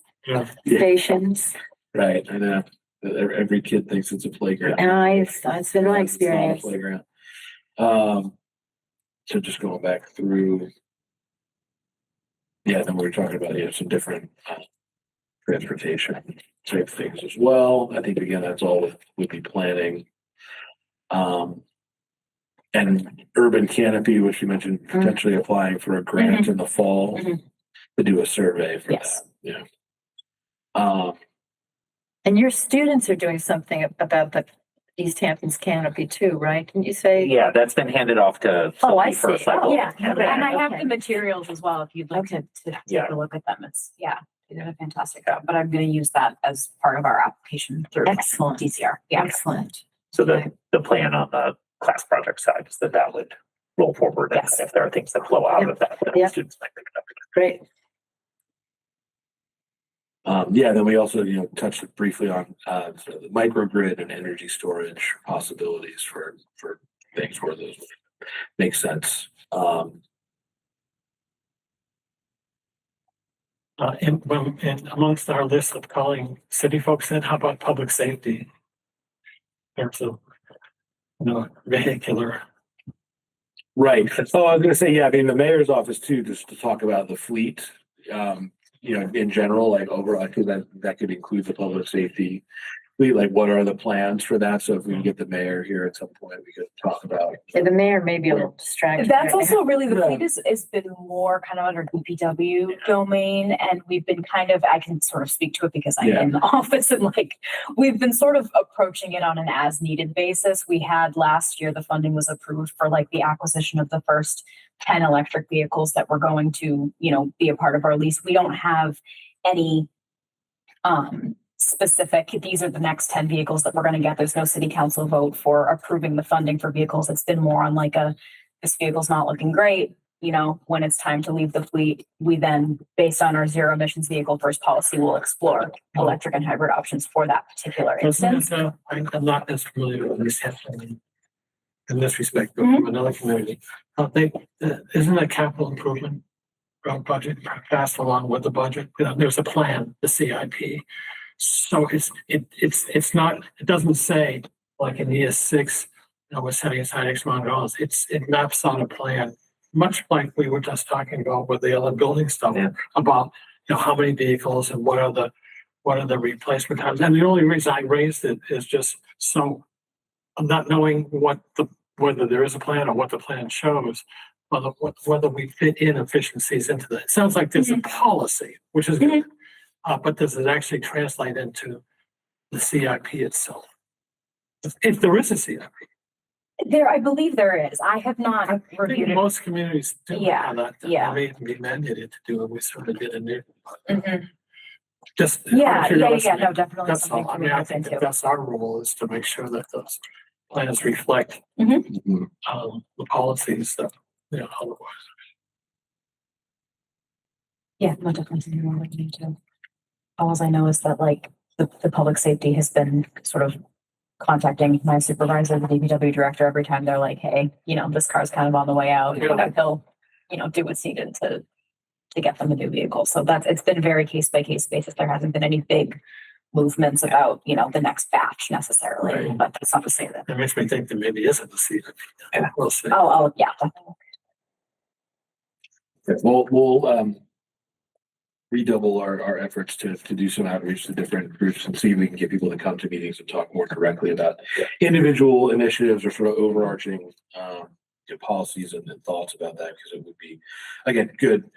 stations. Right, I know. Every kid thinks it's a playground. It's been my It's not a experience. playground. So just going back through. Then we were talking about, some different transportation type things as well. I think again, that's all would be planning. And urban canopy, which you mentioned, potentially applying for a grant in the fall to do a survey for that. And your students are doing something about the Easthampton's canopy too, right? Didn't you say? Yeah, that's been handed off to. Oh, I Sophie for a see. cycle. Oh, Yeah, and I have Okay. the materials as well, if you'd like to take a look at them. They did a fantastic job, but I'm gonna use that as part of our application through Excellent. DCR. Yeah. Excellent. So the plan on the class project side is that would roll forward. And Yes. if there are things that flow out of that, then Yeah. students might pick it up. Great. Then we also, touched briefly on the microgrid and energy storage possibilities for things where those make sense. And amongst our list of calling city folks in, how about public safety? In terms of, vehicular. Right. Oh, I was gonna say, the mayor's office too, just to talk about the fleet, in general, like overall, because that could include the public safety fleet, like what are the plans for that? So if we can get the mayor here at some point, we could talk about. Yeah, the mayor may be a little distracted. That's right also really, the fleet has been more kind of under DPW domain, and we've been I can sort of speak to it because I'm in the office, and we've been sort of approaching it on an as needed basis. We had last year, the funding was approved for the acquisition of the first 10 electric vehicles that were going to, be a part of our lease. We don't have any, specific, these are the next 10 vehicles that we're going to get. There's no city council vote for approving the funding for vehicles. It's been more on this vehicle's not looking great. When it's time to leave the fleet, we then, based on our zero emissions vehicle first policy, will explore electric and hybrid options for that particular instance. I'm not as familiar with this in this respect, but from another community. Isn't a capital improvement project passed along with the budget? There's a plan, the CIP. So it's not, it doesn't say like in year 6, we're setting aside X amount of dollars. It maps on a plan, much like we were just talking about with the other building stuff about you know, how many vehicles and what are the replacement times? And the only reason I raised it is just so I'm not knowing whether there is a plan or what the plan shows, whether we fit in efficiencies into that. It sounds like there's a policy, which is good. But does it actually translate into the CIP itself? If there is a CIP. I believe there is. I have not I reviewed think it. most communities do Yeah, have that. yeah. May even be mandated to do it. We sort of did in there. Mhm. Just. Yeah, out of curiosity, no, definitely That's something all. I to mean, I look think that into. that's our role, is to make sure that those plans reflect Mhm. the policies that, you know, otherwise. Yeah, no, definitely something we're looking into. All I know is that like the public safety has been sort of contacting my supervisor, the DPW director, every time they're like, hey, you know, this car's kind of on the way out. Yeah. He'll, you know, do what's needed to get them a new vehicle. So it's been very case by case basis. There hasn't been any big movements about, you know, the next batch necessarily, Right. but that's not to say that. It makes me think that maybe isn't the CIP. Yeah. We'll see. Oh, yeah. We'll redouble our efforts to do some outreach to different groups and see if we can get people to come to meetings and talk more directly about individual initiatives or sort of overarching you know, policies and thoughts about that, because it would be, again, good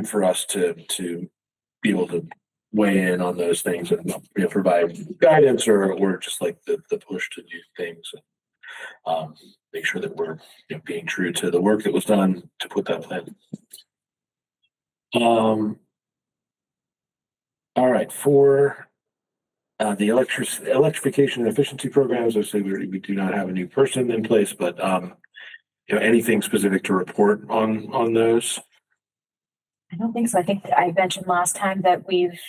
for us to be able to weigh in on those things and, you know, provide guidance or just like the push to do things and make sure that we're, you know, being true to the work that was done to put that plan. All right, for the electrification and efficiency programs, I say we do not have a new person in place, but you know, anything specific to report on those? I don't think so. I think I mentioned last time that we've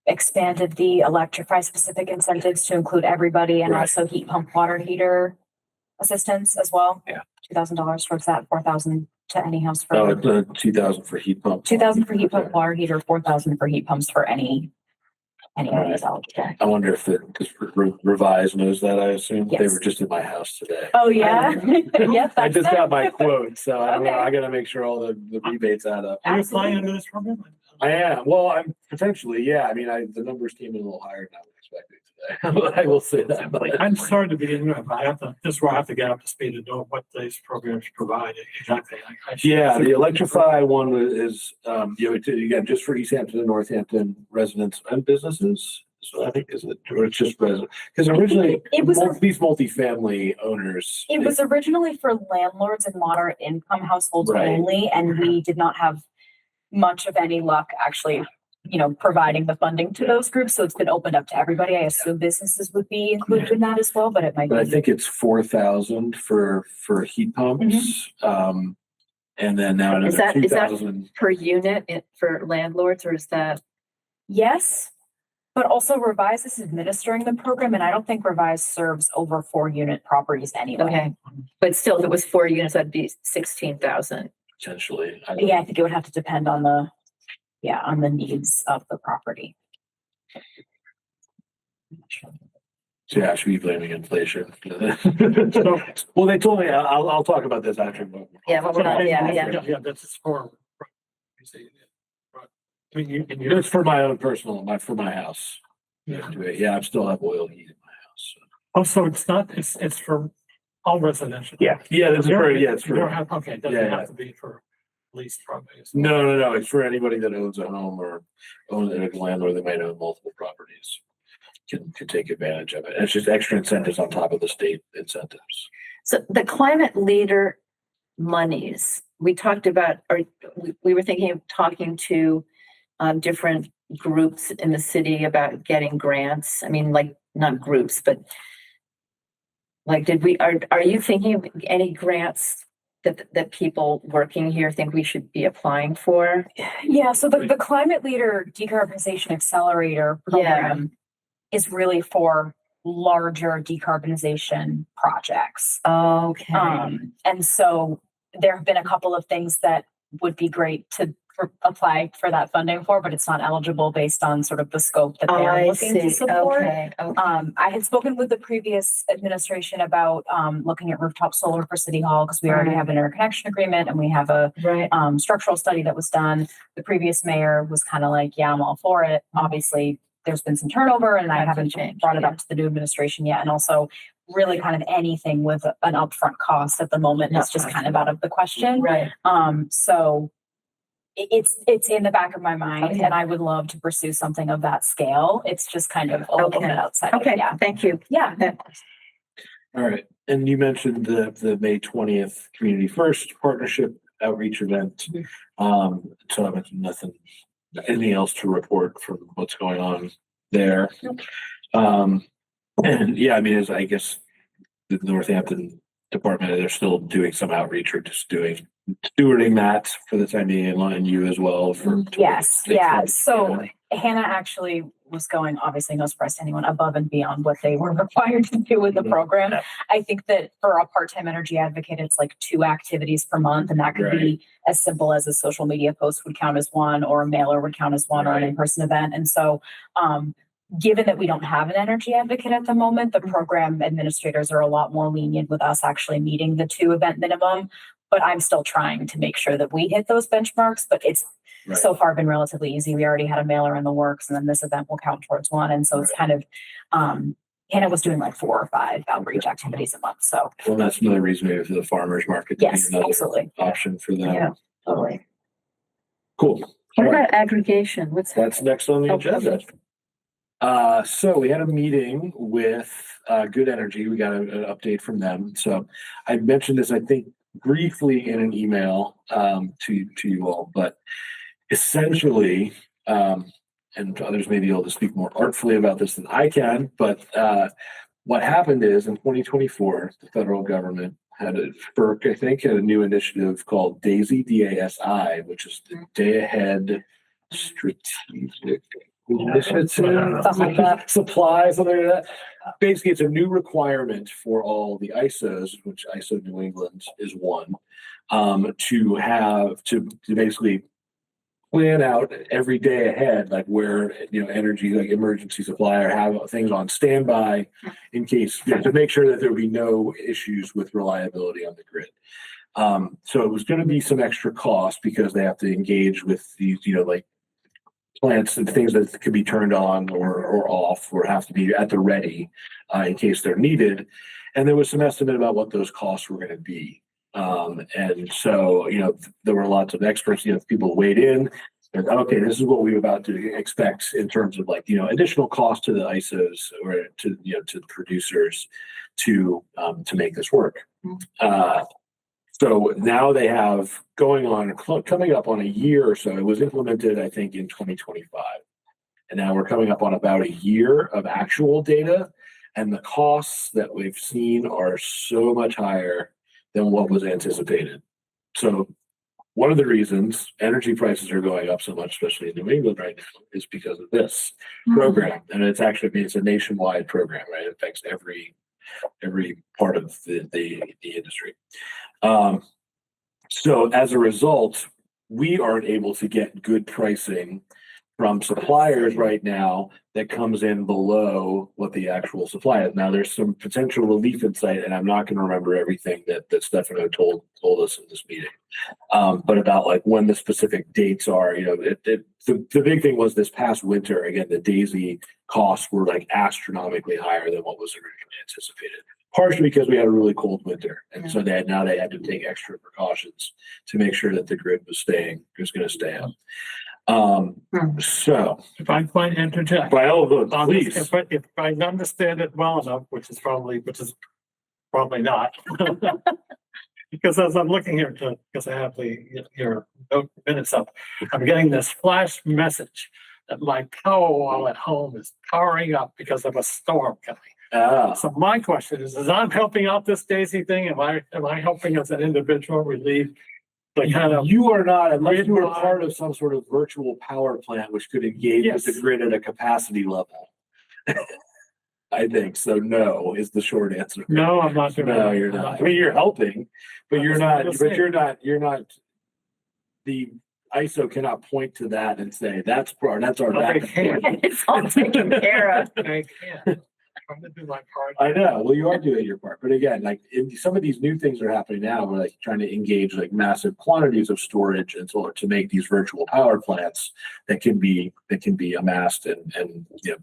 expanded the electrify specific incentives to include everybody and Right. also heat pump water heater assistance as well. Yeah. $2,000 towards that, 4,000 to any house for Oh, 2,000 for heat pump. 2,000 for heat pump Okay. water heater, 4,000 for heat pumps for any of these eligible. I wonder if because Revise knows that, I assume. They Yes. were just in my house today. Oh, yeah. Yep. I just that's got it. my quote, so I don't know. Okay. I gotta make sure all the rebates add up. Are you applying under this program? I am. Well, I'm potentially, yeah. I mean, the numbers came in a little higher than I was expecting today. I will say that. But I'm sorry to be ignorant, but this is where I have to get up to speed and know what these programs provide exactly. yeah, the Electrify one is, you know, again, just for Easthampton and Northampton residents and businesses. So I think, is it, or it's just resident? Because originally, it was these multifamily owners. It was originally for landlords and moderate income households Right. only, and we did not have much of any luck actually, you know, providing the funding to those groups. So it's been opened up to everybody. I assume businesses would be included in that as well, but it might But I be. think it's 4,000 for heat pumps. And then now Is another that- is that- 2,000. Per unit for landlords, or is that? Yes, but also Revise is administering the program, and I don't think Revise serves over 4-unit properties anyway. Okay, but still, if it was 4 units, that'd be 16,000. Potentially. Yeah, I think it would have to depend on the needs of the property. So yeah, I should be blaming inflation. Well, they told me, I'll talk about this after. Yeah, well, we're not- yeah. Yeah, that's just for. I mean, you It's for my own for my house. Yeah. Yeah, I still have oil heat in my house. So. Oh, so it's not, it's for all residential. Yeah. Yeah, it's for, yeah, it's You don't for, have, okay, it doesn't Yeah. have to be for leased properties. no, it's for anybody that owns a home or owns a landlord that might own multiple properties. Can take advantage of it. And it's just extra incentives on top of the state incentives. So the climate leader monies, we talked about, or we were thinking of talking to different groups in the city about getting grants. I mean, like, not groups, but like, are you thinking of any grants that people working here think we should be applying for? Yeah, so the Climate Leader Decarbonization Accelerator program is really for larger decarbonization projects. Okay. And so there have been a couple of things that would be great to apply for that funding for, but it's not eligible based on sort of the scope that they're I looking to see. support. Okay, okay. I had spoken with the previous administration about looking at rooftop solar for City Hall because we already Right. have an interconnection agreement and we have a Right. structural study that was done. The previous mayor was kind of like, yeah, I'm all for it. Obviously, there's been some turnover and I Times have haven't changed, brought it yeah. up to the new administration yet. And also really kind of anything with an upfront cost at the moment is just kind of out of the question. Right. So it's in the back of my mind Okay. and I would love to pursue something of that scale. It's just kind of a little Okay. bit outside. of it. Okay, Yeah. thank you. Yeah. All right. And you mentioned the May 20th Community First Partnership Outreach event. So I mentioned anything else to report from what's going on there. And yeah, I mean, I guess the Northampton Department, they're still doing some outreach or just stewarding that for the time being, and you as well for. Yes. Yeah. So Hannah actually was going, obviously no surprise to anyone, above and beyond what they were required to do in the program. Yeah. I think that for a part-time energy advocate, it's like 2 activities per month. And that could be as simple as a social media post would count as one, or a mailer would count as one, or an in-person event. And so, given that we don't have an energy advocate at the moment, the program administrators are a lot more lenient with us actually meeting the 2 event minimum. But I'm still trying to make sure that we hit those benchmarks, but it's so far been relatively easy. We already had a mailer in the works and then this event will count towards one. And so it's kind of, Hannah was doing like 4 or 5 outreach activities a month. So. Well, that's another reason maybe for the farmer's market. Yes, to be another absolutely. option for them. Yeah, totally. Cool. What about aggregation? What's that? That's next on the Oh, agenda. okay. So we had a meeting with Good Energy. We got an update from them. So I mentioned this, I think, briefly in an email to you all, but essentially, and others may be able to speak more artfully about this than I can, but what happened is in 2024, the federal government FERC, I think, had a new initiative called DAISY, DASI, which is the Day Ahead Strategic Initiative, Something like that. supply, something like that. Basically, it's a new requirement for all the ISOs, which ISO New England is one, to basically plan out every day ahead, like where, energy, like emergency supply, or have things on standby in case, to make sure that there would be no issues with reliability on the grid. So it was going to be some extra cost because they have to engage with these, like plants and things that could be turned on or off, or have to be at the ready in case they're needed. And there was some estimate about what those costs were going to be. And so, there were lots of experts, people weighed in and, okay, this is what we were about to expect in terms of additional cost to the ISOs or to the producers to make this work. So now they have coming up on a year or so. It was implemented, I think, in 2025. And now we're coming up on about a year of actual data. And the costs that we've seen are so much higher than what was anticipated. So one of the reasons energy prices are going up so much, especially in New England right now, is because of this program. And it's a nationwide program, right? It affects every part of the industry. So as a result, we aren't able to get good pricing from suppliers right now that comes in below what the actual supply is. Now there's some potential relief in sight, and I'm not going to remember everything that Stefano told us in this meeting. But about when the specific dates are, the big thing was this past winter, again, the DAISY costs were astronomically higher than what was originally anticipated. Partially because we had a really cold winter. And so now they had to take extra precautions to make sure that the grid was going to stay up. So If I might interject. by all of on those, this, please. if I understand it well enough, which is probably not. Because as I'm looking here, because I have your minutes up, I'm getting this flash message that my power wall at home is powering up because of a storm coming. So my question is I'm helping out this DAISY thing? Am I helping as an individual relieve the kind of? You are not, unless you are grid part of some sort of virtual power plant, which could engage with the grid at a capacity level. I think so. No is the short answer. No, I'm not doing No, that. you're not. I mean, you're helping, but you're not. But you're not. The ISO cannot point to that and say, that's our They backup. can't. It's all taken care of. I can't. I'm gonna do my part. I know, well, you are doing your part, but again, like, some of these new things are happening now, we're like trying to engage like massive quantities of storage and so on to make these virtual power plants that can be amassed and, you know,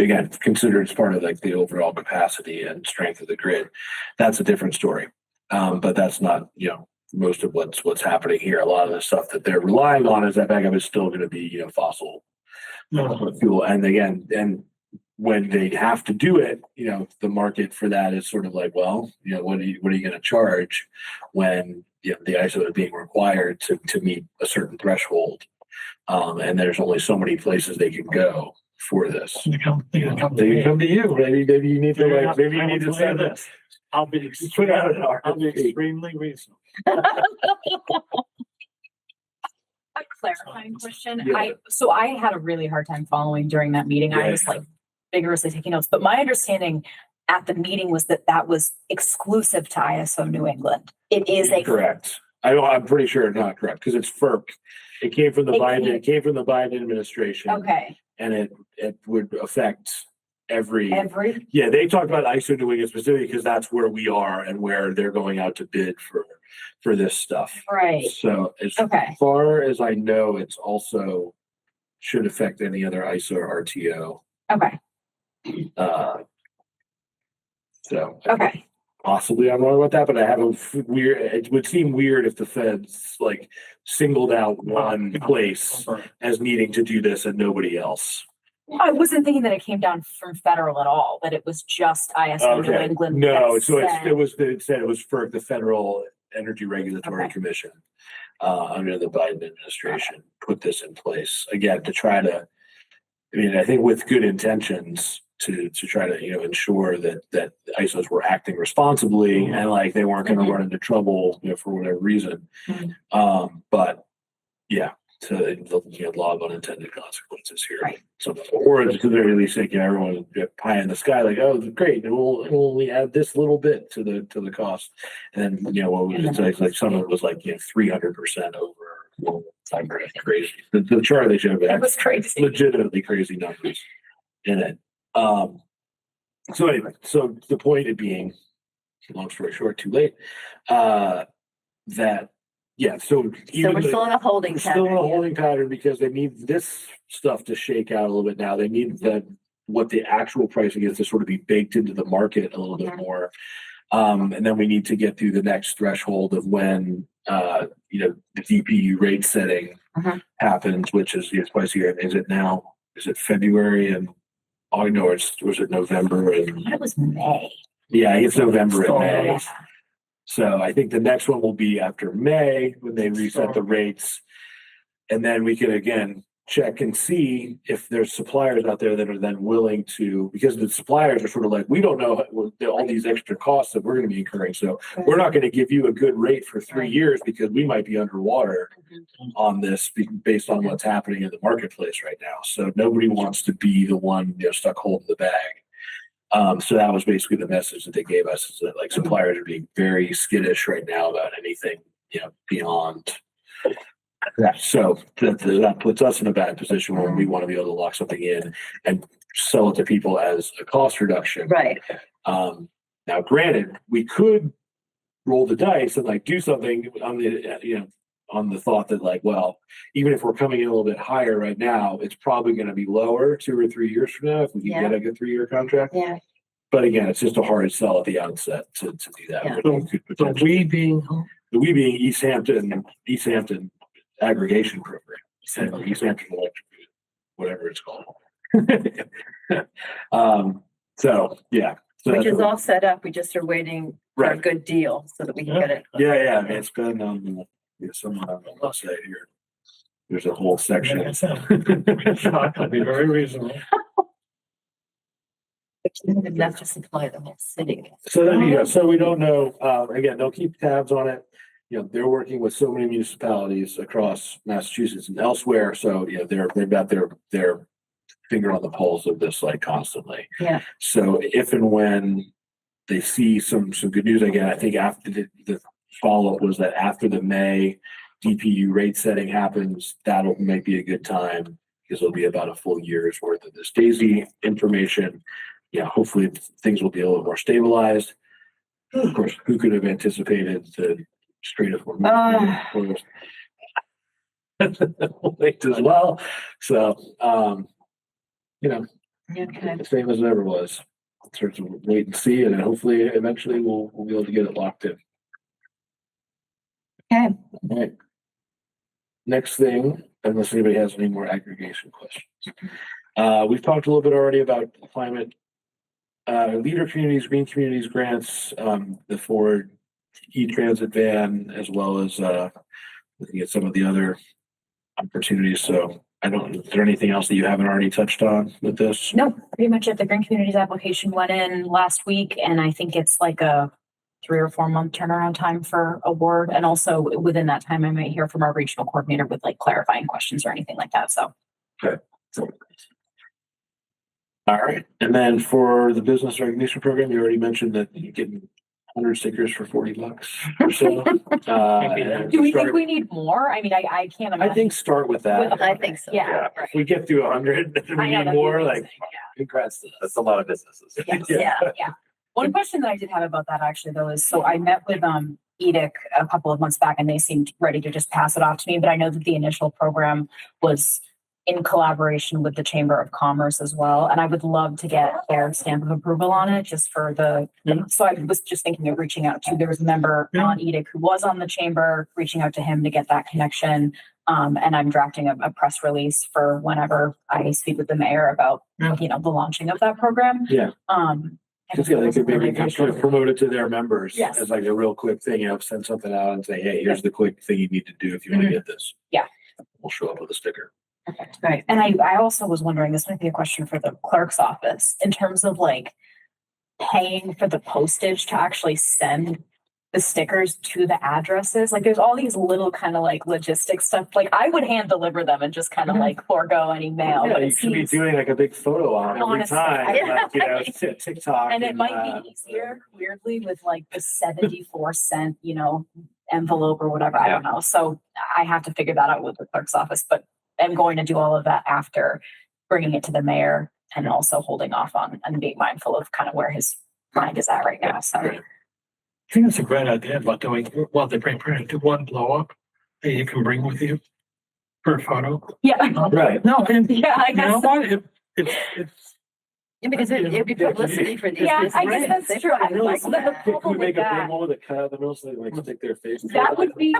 again, considered as part of like the overall capacity and strength of the grid. That's a different story. But that's not, you know, most of what's happening here. A lot of the stuff that they're relying on as that backup is still going to be, you know, fossil fuel. And again, and when they have to do it, you know, the market for that is sort of like, well, you know, what are you going to charge when, you know, the ISO is being required to meet a certain threshold? And there's only so many places they can go for this. They come They can come to you. Maybe you need to like, maybe you need to send this. I'll be put out an I'll be RFP. extremely reasonable. A clarifying question. Yeah. So I had a really hard time following during that meeting. I Yeah. was like vigorously taking notes, but my understanding at the meeting was that was exclusive to ISO New England. It is a Correct. I'm pretty sure it's not correct because it's FERC. It came from the It came- Biden administration. Okay, And it would affect every, every, yeah, they talked about ISO New England specifically because that's where we are and where they're going out to bid for this stuff. right, So as okay, far as I know, it's also should affect any other ISO or RTO. okay, So okay. possibly I'm wrong about that, but I have weird, it would seem weird if the feds like singled out one place as needing to do this and nobody else. I wasn't thinking that it came down from federal at all, that it was just ISO New Okay, England. no, that so said- it said it was for the Federal Energy Regulatory Okay. Commission under the Biden administration put this in place again to try to, I mean, I think with good intentions to try to, you know, ensure that ISOs were acting responsibly and like they weren't going to run into trouble, you know, for whatever reason. But yeah, to the law of unintended consequences here. Right. So, or at the very least, like, you know, everyone pie in the sky, like, oh, great, it'll only add this little bit to the cost, and then, you know, what was it like some of it was like, you know, 300% over. Well, it's like crazy. The chart they showed It was crazy. legitimately crazy numbers in it. So anyway, so the point of being, long story short, too late. That yeah, so So we're still in a holding we're still in a pattern. holding pattern because they need this stuff to shake out a little bit now. They need what the actual pricing is to sort of be baked into the market a little bit more. And then we need to get through the next threshold of when you know, the DPU rate setting happens, which is twice a year. Is it now? Is it February and oh no, was it November and It was May. yeah, it's November and May. Yeah. So I think the next one will be after May when they reset the rates. And then we can again check and see if there's suppliers out there that are then willing to, because the suppliers are sort of like, we don't know all these extra costs that we're going to be incurring. So we're not going to give you a good rate for 3 years because we might be underwater on this based on what's happening in the marketplace right now. So nobody wants to be the one, you know, stuck holding the bag. So that was basically the message that they gave us, is that like suppliers are being very skittish right now about anything, you know, beyond that. So that puts us in a bad position where we want to be able to lock something in and sell it to people as a cost reduction. Right. Now, granted, we could roll the dice and like do something on the, you know, on the thought that like, well, even if we're coming in a little bit higher right now, it's probably going to be lower 2 or 3 years from now if we can get a good 3-year contract. Yeah. But again, it's just a hard sell at the outset to do that. Yeah. But we could So potentially- we being, we being Easthampton aggregation program, Easthampton Electric, whatever it's called. So yeah. So Which that's is all set up. We just are waiting for a Right. good deal so that we can Yeah. get it. yeah, I mean, it's been somewhere on the website here. There's a whole section. like I said, I'll be very reasonable. Enough to supply the whole city. So then, yeah, so we don't know, again, they'll keep tabs on it. You know, they're working with so many municipalities across Massachusetts and elsewhere. So, you know, they've got their finger on the pulse of this like constantly. Yeah. So if and when they see some good news, again, I think after the follow-up was that after the May DPU rate setting happens, that'll might be a good time because it'll be about a full year's worth of this Daisy information. Yeah, hopefully things will be a little more stabilized. Of course, who could have anticipated the Strait of Hormuz late as well? So, Okay. the same as it ever was. In terms of wait and see, and then hopefully eventually we'll be able to get it locked in. Okay. All right. Next thing, unless anybody has any more aggregation questions. We've talked a little bit already about climate, leader communities, green communities grants, the Ford e-transit van, as well as looking at some of the other opportunities. So is there anything else that you haven't already touched on with this? No, pretty much it. The Green Communities application went in last week, and I think it's like a 3 or 4 month turnaround time for award. And also within that time, I might hear from our regional coordinator with like clarifying questions or anything like that. So. Okay. All right. And then for the business recognition program, you already mentioned that you're getting 100 stickers for $40 or so. Do we think we need more? I mean, I can't imagine. I think start with that. I think so. Yeah. If we get to 100, and we I know, need that'd be more, amazing. like, congrats to us. That's a lot of businesses. Yeah. One question that I did have about that actually though is, so I met with EDIC a couple of months back and they seemed ready to just pass it off to me, but I know that the initial program was in collaboration with the Chamber of Commerce as well. And I would love to get their stamp of approval on it just for so I was just thinking of reaching out to, there was a member on EDIC who was on the chamber, reaching out to him to get that connection. And I'm drafting a press release for whenever I speak with the mayor about, the launching of that program. Yeah. Just they could maybe kind of promote it to their members Yes. as like a real quick thing, send something out and say, hey, here's the quick thing you need to do if you want to get this. Yeah. We'll show up with a sticker. Perfect. Right. And I also was wondering, this might be a question for the clerk's office, in terms of like paying for the postage to actually send the stickers to the addresses. Like there's all these little kind of like logistics stuff. Like I would hand deliver them and just kind of like forego any mail. Yeah, but you it should be seems- doing like a big photo on every Honestly, time, I- like, TikTok. and it might be easier, weirdly, with like the 74 cent, envelope or whatever. I don't know. So I have to figure that out with the clerk's office, but I'm going to do all of that after bringing it to the mayor and also holding off on and being mindful of kind of where his mind is at right now. So. I think it's a great idea about doing, well, they bring do one blow up that you can bring with you for a photo. Yeah. Right. No, and Yeah, I you know guess. what? It's Yeah, because it'd be publicity for these. Yeah, I guess businesses. that's They true. probably I like know, the that. Can we problem make with a big that- one with a cut out the middle so they like stick their face? That would be,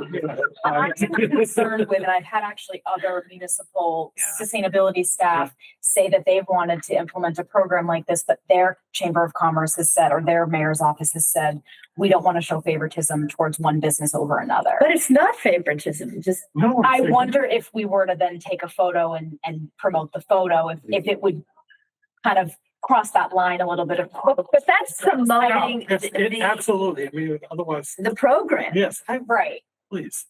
I'm concerned with, and I've had actually other municipal sustainability staff say that they've wanted to implement a program like this, but their Chamber of Commerce has said, or their mayor's office has said, we don't want to show favoritism towards one business over another. But it's not favoritism, just, no. I wonder if we were to then take a photo and promote the photo, if it would kind of cross that line a little bit of. but that's promoting the Absolutely. I mean, otherwise, program. yes, Right. please.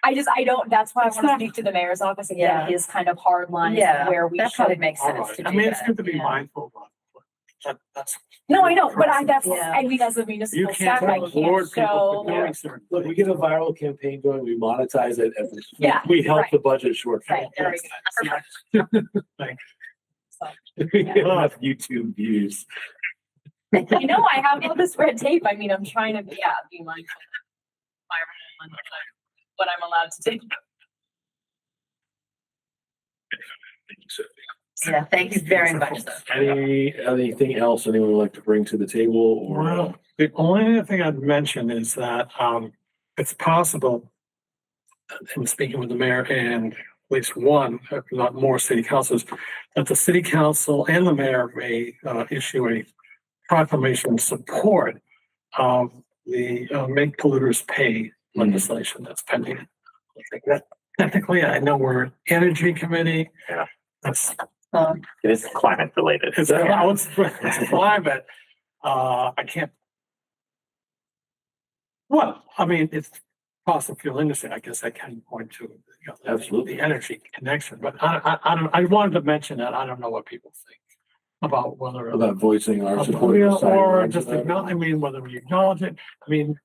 I don't, that's why I It's want to not- speak to the mayor's office and Yeah. get his kind of hard lines Yeah, of where we that probably should. makes All sense right. to I do mean, it's that, good to be yeah. mindful of that's. No, I know, but Yeah. I mean, as a You municipal can't staff, I reward can't people show. for doing certain Look, we things. get a viral campaign going, we monetize it, and Yeah, we help right. the budget shortfall. Right, there we go. So, We get enough YouTube views. I know, I have all this red tape. I mean, I'm trying to, be mindful of my role and what I'm allowed to do. Yeah, thank you very much. Anything else anyone would like to bring to the table or? Well, the only other thing I'd mention is that it's possible, in speaking with the mayor and at least one, if not more city councils, that the city council and the mayor may issue a proclamation in support of the make polluters pay legislation that's pending. I think that technically, I know we're an energy committee. Yeah. That's It is climate related. it's climate. I can't. Well, I mean, it's fossil fuel industry. I guess I can point to Absolutely. the energy connection, but I don't. I wanted to mention that. I don't know what people think about whether About voicing our support. or for just science. acknowledge. I mean, whether we acknowledge it. I mean,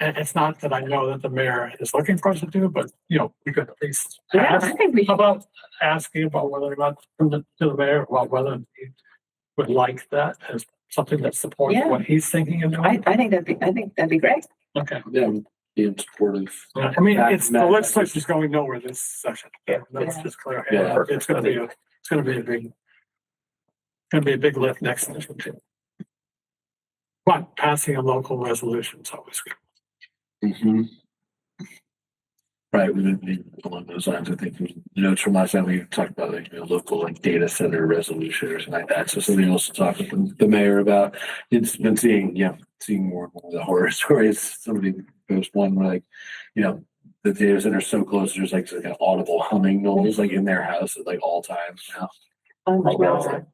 and it's not that I know that the mayor is looking for us to do, but, you know, we could at least Yeah, ask. I think we How about asking about whether or not, to the mayor, about whether he would like that as something that supports Yeah. what he's thinking of doing? I think that'd be great. Okay. Yeah, being supportive. I mean, Matt- it's, the Matt- legislature's going nowhere this session. Yeah. That's just clear. Yeah. It's gonna be a big lift next session too. But passing a local resolution is always good. Mhm. Right, we would be along those lines. I think there's notes from last time we talked about like, you know, local like data center resolution or something like that. So something else to talk with the mayor about. It's been seeing more and more of the horror stories. Somebody posted one where like, you know, the data center's so close, there's like an audible humming noise like in their house at like all times now. Oh my God.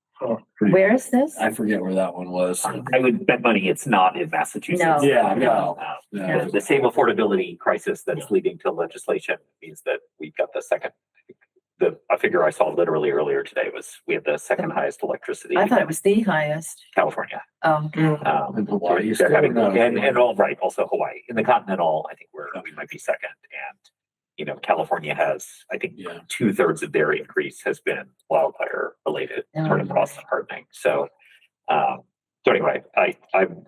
Where is this? I forget where that one was. I would bet money it's not in Massachusetts. No. Yeah, no. Uh, the same affordability crisis that's leading to legislation means that we've got the second. A figure I saw literally earlier today was we have the second highest electricity I in thought it was the highest. California. Oh, In Hawaii, They're still having, not. and all right, also Hawaii. In the continental, I think we might be second. And, you know, California has, I think, Yeah. 2/3 of their increase has been wildfire related, sort of cost and hardening. So anyway,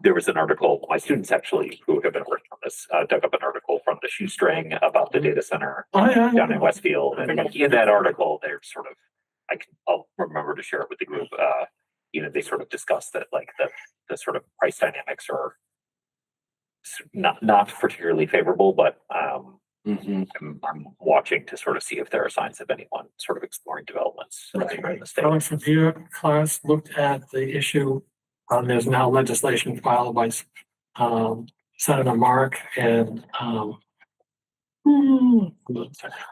there was an article, my students actually who have been working on this, dug up an article from the Shoestring about the data center down in Westfield. And in that article, they're sort of, I'll remember to share it with the group. You know, they sort of discussed that like the sort of price dynamics are not particularly favorable, but I'm watching to sort of see if there are signs of anyone sort of exploring developments anywhere in the state. Alex, have your class looked at the issue? There's now legislation filed by Senator Mark and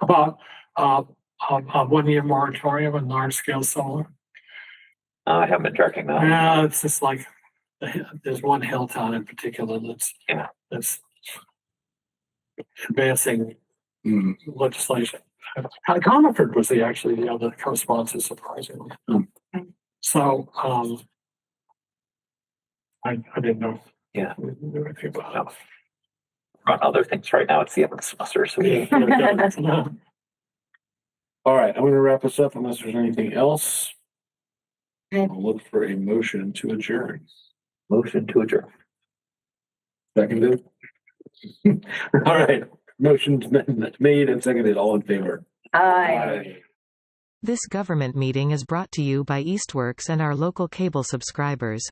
about a 1-year moratorium on large scale solar. I haven't been tracking that. Yeah, it's just like there's one hill town in particular that's advancing legislation. Coniford was the other co-sponsor, surprisingly. So I didn't know. Yeah. We knew anything about it. On other things right now, it's the end of the semester, so we All right, I'm gonna wrap this up unless there's anything else. I'll look for a motion to adjourn. motion to adjourn. Seconded. All right, motion's been made and seconded. All in favor? I. This government meeting is brought to you by Eastworks and our local cable subscribers.